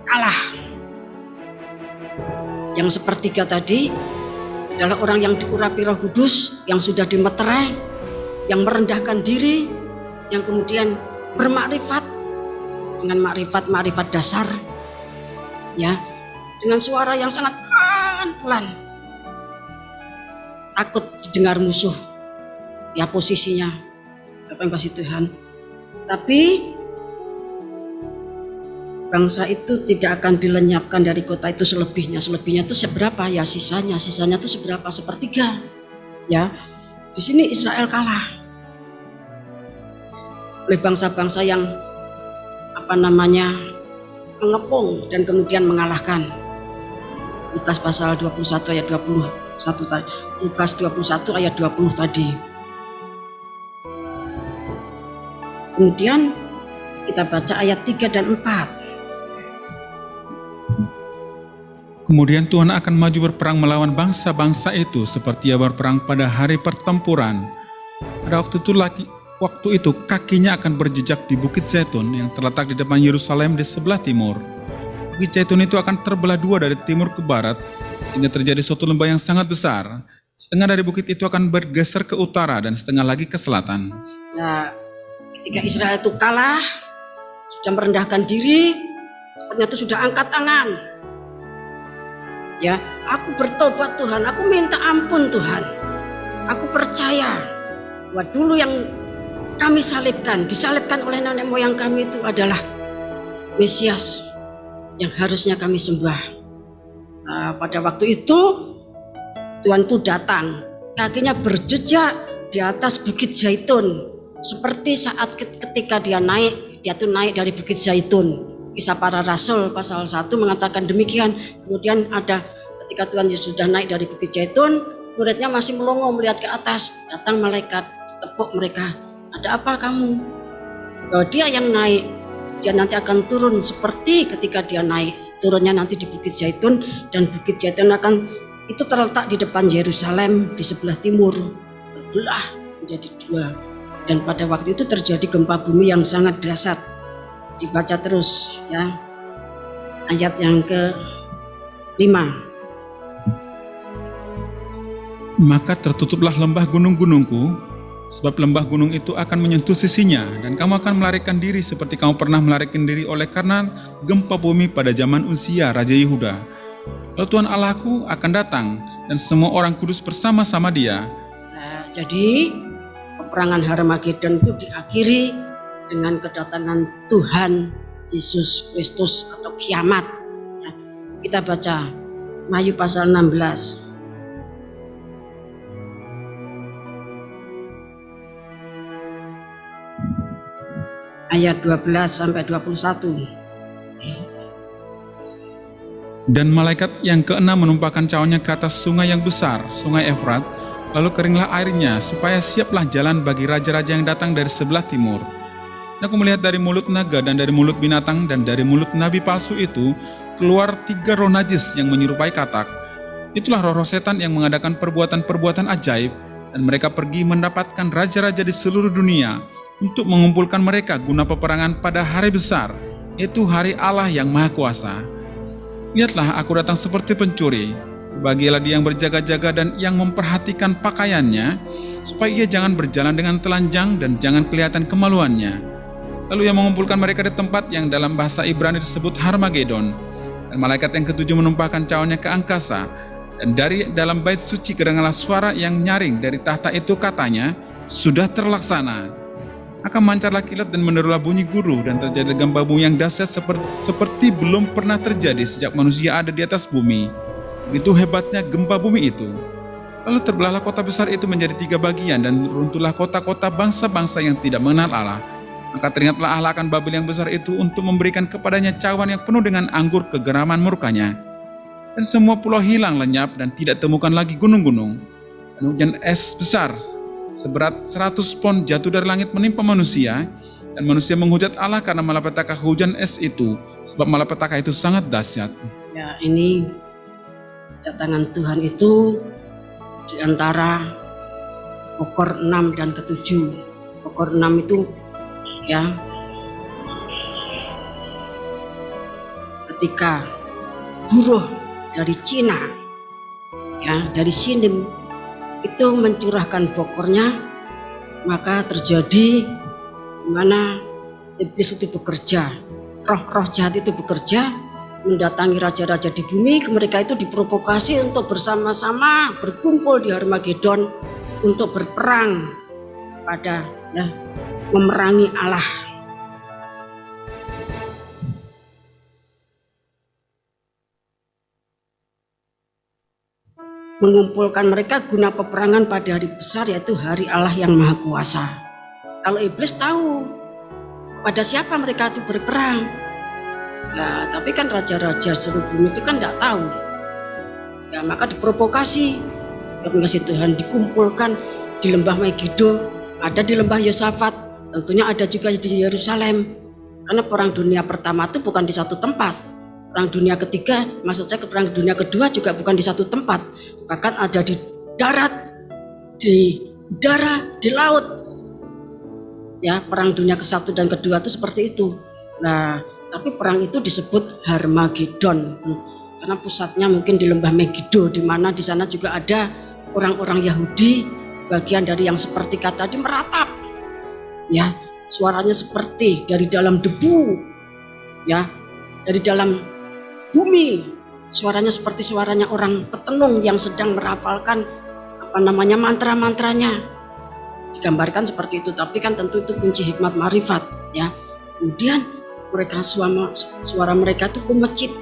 kalah. Yang 1/3 tadi adalah orang yang diurapi Roh Kudus, yang sudah dimeterai, yang merendahkan diri, yang kemudian bermakrifat dengan makrifat dasar, ya, dengan suara yang sangat pelan-pelan. Takut didengar musuh, ya, posisinya apa yang kasih Tuhan. Tapi bangsa itu tidak akan dilenyapkan dari kota itu selebihnya. Selebihnya itu seberapa? Ya sisanya itu seberapa? 1/3. Ya, di sini Israel kalah oleh bangsa-bangsa yang mengepung dan kemudian mengalahkan. Lukas pasal 21 ayat 21 tadi. Lukas 21 ayat 20 tadi. Kemudian kita baca ayat 3 dan 4. Kemudian Tuhan akan maju berperang melawan bangsa-bangsa itu seperti ia berperang pada hari pertempuran. Pada waktu itu kakinya akan berjejak di Bukit Zaitun yang terletak di depan Yerusalem di sebelah timur. Bukit Zaitun itu akan terbelah 2 dari timur ke barat, sehingga terjadi suatu lembah yang sangat besar. Setengah dari bukit itu akan bergeser ke utara dan setengah lagi ke selatan. Nah, ketika Israel itu kalah, sudah merendahkan diri, ternyata sudah angkat tangan. Ya, aku bertobat Tuhan, aku minta ampun Tuhan. Aku percaya bahwa dulu yang kami disalibkan oleh nenek moyang kami itu adalah Mesias yang harusnya kami sembah. Nah, pada waktu itu Tuhan itu datang, kakinya berjejak di atas Bukit Zaitun, seperti saat ketika dia naik dari Bukit Zaitun. Kisah Para Rasul pasal 1 mengatakan demikian. Kemudian ada ketika Tuhan Yesus sudah naik dari Bukit Zaitun, muridnya masih melongo melihat ke atas. Datang malaikat, tepuk mereka. ada apa kamu? Bahwa dia yang naik, dia nanti akan turun seperti ketika dia naik. Turunnya nanti di Bukit Zaitun, dan Bukit Zaitun itu terletak di depan Yerusalem di sebelah timur, terbelah menjadi dua. Dan pada waktu itu terjadi gempa bumi yang sangat dahsyat. Dibaca terus ya, ayat yang ke-5. Maka tertutuplah lembah gunung-gunungku, sebab lembah gunung itu akan menyentuh sisinya, dan kamu akan melarikan diri seperti kamu pernah melarikan diri oleh karena gempa bumi pada zaman Uzia Raja Yehuda. Lalu Tuhan Allahku akan datang, dan semua orang kudus bersama-sama Dia. Nah, jadi peperangan Harmagedon itu diakhiri dengan kedatangan Tuhan Yesus Kristus atau kiamat. Ya, kita baca Wahyu pasal 16. Ayat 12 sampai 21. Dan malaikat yang keenam menumpahkan cawannya ke atas sungai yang besar, sungai Efrat, lalu keringlah airnya, supaya siaplah jalan bagi raja-raja yang datang dari sebelah timur. Dan aku melihat dari mulut naga dan dari mulut binatang dan dari mulut nabi palsu itu keluar 3 roh najis yang menyerupai katak. Itulah roh-roh setan yang mengadakan perbuatan-perbuatan ajaib, dan mereka pergi mendapatkan raja-raja di seluruh dunia untuk mengumpulkan mereka guna peperangan pada hari besar, yaitu hari Allah yang Maha Kuasa. Lihatlah, aku datang seperti pencuri. Bagilah dia yang berjaga-jaga dan yang memperhatikan pakaiannya, supaya ia jangan berjalan dengan telanjang dan jangan kelihatan kemaluannya. Lalu ia mengumpulkan mereka di tempat yang dalam bahasa Ibrani disebut Harmagedon. Dan malaikat yang ketujuh menumpahkan cawannya ke angkasa, dan dari dalam bait suci kedengaranlah suara yang nyaring dari tahta itu, katanya, sudah terlaksana. Akan mancarlah kilat dan menderulah bunyi guru, dan terjadi gempa bumi yang dahsyat seperti belum pernah terjadi sejak manusia ada di atas bumi. Begitu hebatnya gempa bumi itu. Lalu terbelahlah kota besar itu menjadi 3 bagian, dan runtuhlah kota-kota bangsa-bangsa yang tidak mengenal Allah. Maka teringatlah Allah akan Babel yang besar itu untuk memberikan kepadanya cawan yang penuh dengan anggur kegeraman murkanya. Dan semua pulau hilang lenyap, dan tidak temukan lagi gunung-gunung. Dan hujan es besar seberat 100 pon jatuh dari langit menimpa manusia, dan manusia menghujat Allah karena malapetaka hujan es itu, sebab malapetaka itu sangat dahsyat. Ya, ini datangan Tuhan itu di antara pokor 6 dan ke-7. Pokor 6 itu ya, ketika buruh dari Cina ya, dari Sinim itu mencurahkan bokornya, maka terjadi di mana iblis itu bekerja, roh-roh jahat itu bekerja, mendatangi raja-raja di bumi. Mereka itu diprovokasi untuk bersama-sama berkumpul di Harmagedon untuk berperang pada ya, memerangi Allah. Mengumpulkan mereka guna peperangan pada hari besar, yaitu hari Allah yang Maha Kuasa. Kalau iblis tahu pada siapa mereka itu berperang, nah, tapi kan raja-raja seluruh bumi itu kan tidak tahu. Ya, maka diprovokasi. Ya, kasih Tuhan dikumpulkan di lembah Megiddo, ada di lembah Yosafat, tentunya ada juga di Yerusalem. Karena perang dunia pertama itu bukan di satu tempat. Perang dunia ketiga, maksud saya ke perang dunia kedua juga bukan di satu tempat, bahkan ada di darat, di udara, di laut. Ya, perang dunia ke-1 dan ke-2 itu seperti itu. Nah, tapi perang itu disebut Harmagedon karena pusatnya mungkin di lembah Megiddo, di mana di sana juga ada orang-orang Yahudi, bagian dari yang seperti kata tadi meratap. Ya, suaranya seperti dari dalam debu. Ya, dari dalam bumi, suaranya seperti suaranya orang petenung yang sedang merafalkan mantra-mantranya. Digambarkan seperti itu, tapi kan tentu itu kunci hikmat marifat ya. Kemudian mereka suara mereka itu kumecit.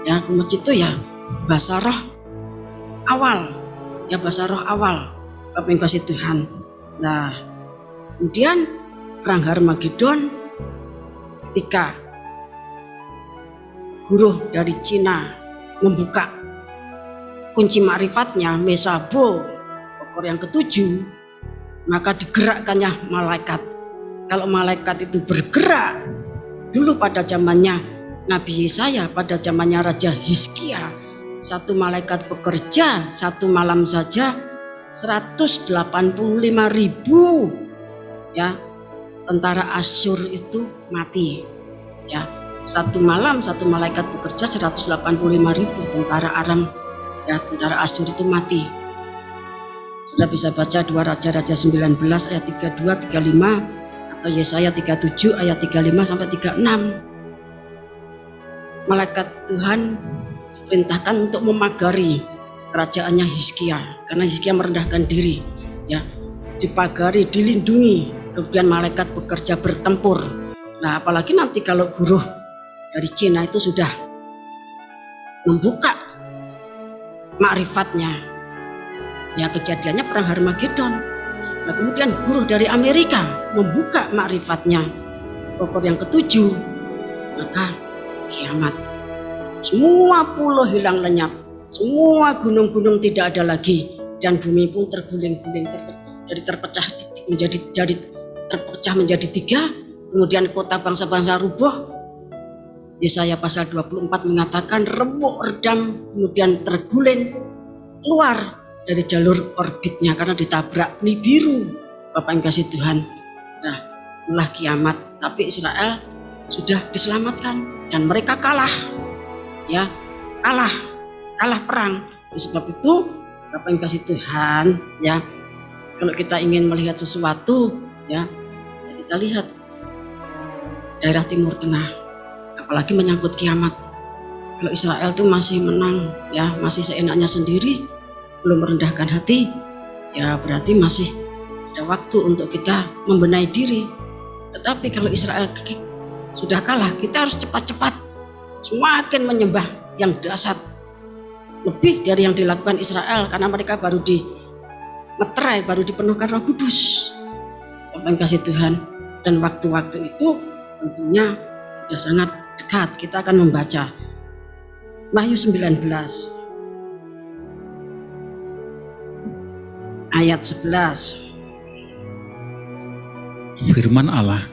Ya, kumecit itu ya bahasa roh awal. Ya, bahasa roh awal. Bapak yang kasih Tuhan. Nah, kemudian perang Harmagedon ketika guru dari Cina membuka kunci makrifatnya Mesabo, pokor yang ke-7, maka digerakkannya malaikat. Kalau malaikat itu bergerak dulu pada zamannya Nabi Yesaya, pada zamannya Raja Hizkia, satu malaikat bekerja satu malam saja 185.000 ya tentara Asyur itu mati. Ya, satu malam satu malaikat bekerja 185.000 tentara Aram, ya tentara Asyur itu mati. Sudah bisa baca 2 Raja-Raja 19 ayat 32, 35 atau Yesaya 37 ayat 35 sampai 36. Malaikat Tuhan diperintahkan untuk memagari kerajaannya Hizkia karena Hizkia merendahkan diri, ya, dipagari, dilindungi, kemudian malaikat bekerja bertempur. Nah, apalagi nanti kalau buruh dari Cina itu sudah membuka makrifatnya, ya kejadiannya perang Harmagedon. Nah, kemudian buruh dari Amerika membuka makrifatnya, pokok yang ketujuh, maka kiamat. Semua pulau hilang lenyap, semua gunung-gunung tidak ada lagi, dan bumi pun terguling-guling, terpecah menjadi 3. Kemudian kota bangsa-bangsa rubuh. Yesaya pasal 24 mengatakan remuk redam, kemudian terguling keluar dari jalur orbitnya karena ditabrak Nibiru. Bapak yang kasih Tuhan. Nah, itulah kiamat. Tapi Israel sudah diselamatkan dan mereka kalah, ya, kalah perang. Sebab itu Bapak yang kasih Tuhan, ya, kalau kita ingin melihat sesuatu, ya kita lihat daerah Timur Tengah, apalagi menyangkut kiamat. Kalau Israel itu masih menang, ya masih seenaknya sendiri, belum merendahkan hati, ya berarti masih ada waktu untuk kita membenahi diri. Tetapi kalau Israel sudah kalah, kita harus cepat-cepat semakin menyembah yang dahsyat, lebih dari yang dilakukan Israel, karena mereka baru dimeterai, baru dipenuhkan Roh Kudus. Bapak kasih Tuhan, dan waktu-waktu itu tentunya sudah sangat dekat. Kita akan membaca Wahyu 19 ayat 11. Firman Allah,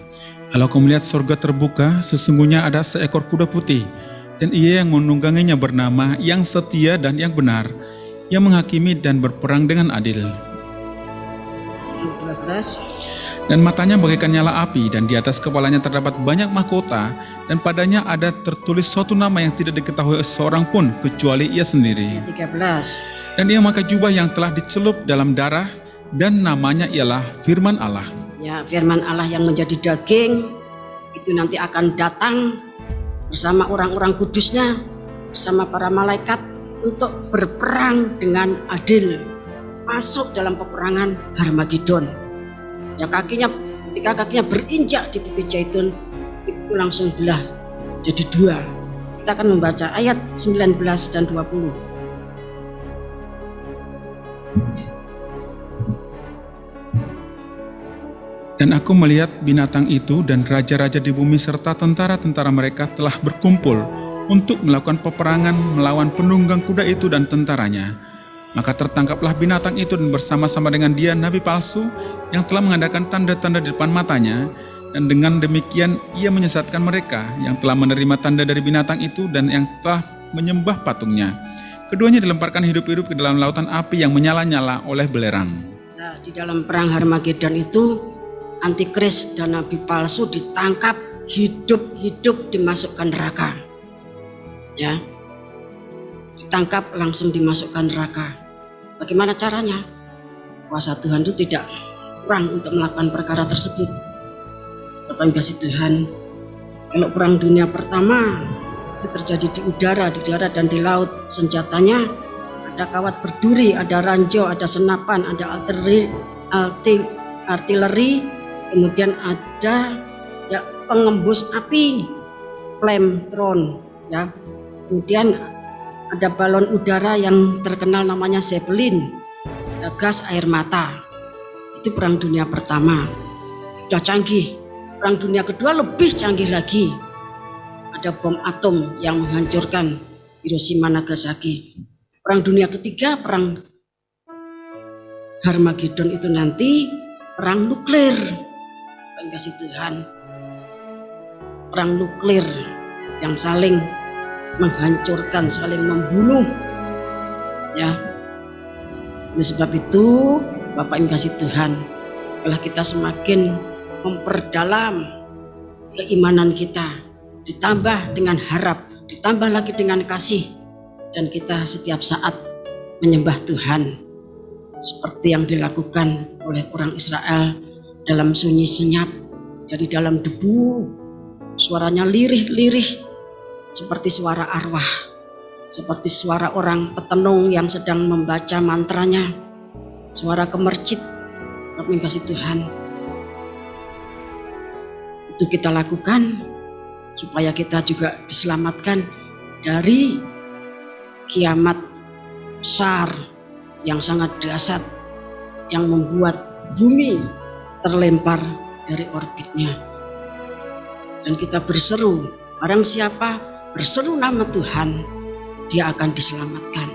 kalau kau melihat surga terbuka, sesungguhnya ada seekor kuda putih, dan ia yang menungganginya bernama Yang Setia dan Yang Benar, yang menghakimi dan berperang dengan adil. 12. Dan matanya bagaikan nyala api, dan di atas kepalanya terdapat banyak mahkota, dan padanya ada tertulis suatu nama yang tidak diketahui seorang pun kecuali ia sendiri. Ayat 13. Dan ia memakai jubah yang telah dicelup dalam darah, dan namanya ialah Firman Allah. Ya, Firman Allah yang menjadi daging itu nanti akan datang bersama orang-orang kudusnya, bersama para malaikat untuk berperang dengan adil, masuk dalam peperangan Harmagedon. Ya, ketika kakinya berinjak di Bukit Zaitun, itu langsung belah jadi 2. Kita akan membaca ayat 19 dan 20. Dan aku melihat binatang itu dan raja-raja di bumi serta tentara-tentara mereka telah berkumpul untuk melakukan peperangan melawan penunggang kuda itu dan tentaranya. Maka tertangkaplah binatang itu dan bersama-sama dengan dia nabi palsu yang telah mengadakan tanda-tanda di depan matanya, dan dengan demikian ia menyesatkan mereka yang telah menerima tanda dari binatang itu dan yang telah menyembah patungnya. Keduanya dilemparkan hidup-hidup ke dalam lautan api yang menyala-nyala oleh belerang. Nah, di dalam perang Harmagedon itu antikris dan nabi palsu ditangkap hidup-hidup, dimasukkan neraka. Ya, ditangkap langsung dimasukkan neraka. Bagaimana caranya? Kuasa Tuhan itu tidak kurang untuk melakukan perkara tersebut. Bapak yang kasih Tuhan, kalau perang dunia pertama itu terjadi di udara, di darat dan di laut, senjatanya ada kawat berduri, ada ranjau, ada senapan, ada artileri, kemudian ada ya pengembus api, flamethrower, ya. Kemudian ada balon udara yang terkenal namanya Zeppelin, ada gas air mata. Itu perang dunia pertama, sudah canggih. Perang dunia kedua lebih canggih lagi, ada bom atom yang menghancurkan Hiroshima Nagasaki. Perang dunia ketiga, perang Harmagedon itu nanti perang nuklir. Kasih Tuhan, perang nuklir yang saling menghancurkan, saling membunuh. Ya, oleh sebab itu, Bapak Ibu kasih Tuhan, kalau kita semakin memperdalam keimanan kita, ditambah dengan harap, ditambah lagi dengan kasih, dan kita setiap saat menyembah Tuhan seperti yang dilakukan oleh orang Israel dalam sunyi senyap, jadi dalam debu, suaranya lirih-lirih seperti suara arwah, seperti suara orang petenung yang sedang membaca mantranya, suara kemercit. Kami kasih Tuhan, itu kita lakukan supaya kita juga diselamatkan dari kiamat besar yang sangat dahsyat yang membuat bumi terlempar dari orbitnya. Dan kita berseru, barang siapa berseru nama Tuhan, dia akan diselamatkan.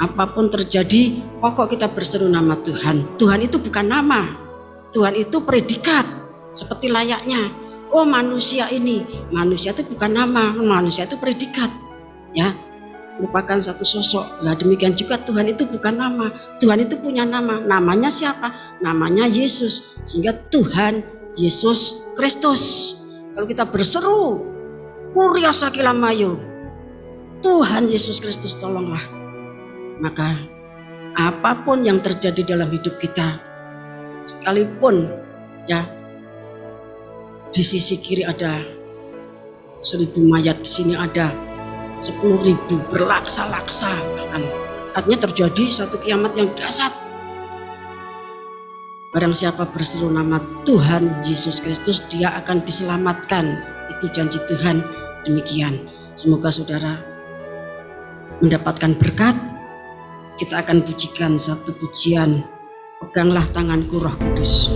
Apapun terjadi, pokok kita berseru nama Tuhan. Tuhan itu bukan nama, Tuhan itu predikat, seperti layaknya, oh manusia ini, manusia itu bukan nama, manusia itu predikat, ya, merupakan satu sosok. Lah demikian juga Tuhan itu bukan nama, Tuhan itu punya nama. Namanya siapa? Namanya Yesus. Sehingga Tuhan Yesus Kristus. Kalau kita berseru, Purya Sakilamayo, Tuhan Yesus Kristus tolonglah, maka apapun yang terjadi dalam hidup kita, sekalipun ya di sisi kiri ada 1000 mayat, di sini ada 10.000 berlaksa-laksa, bahkan artinya terjadi satu kiamat yang dahsyat. Barang siapa berseru nama Tuhan Yesus Kristus, dia akan diselamatkan. Itu janji Tuhan. Demikian, semoga saudara mendapatkan berkat. Kita akan pujikan satu pujian, Peganglah Tanganku Roh Kudus.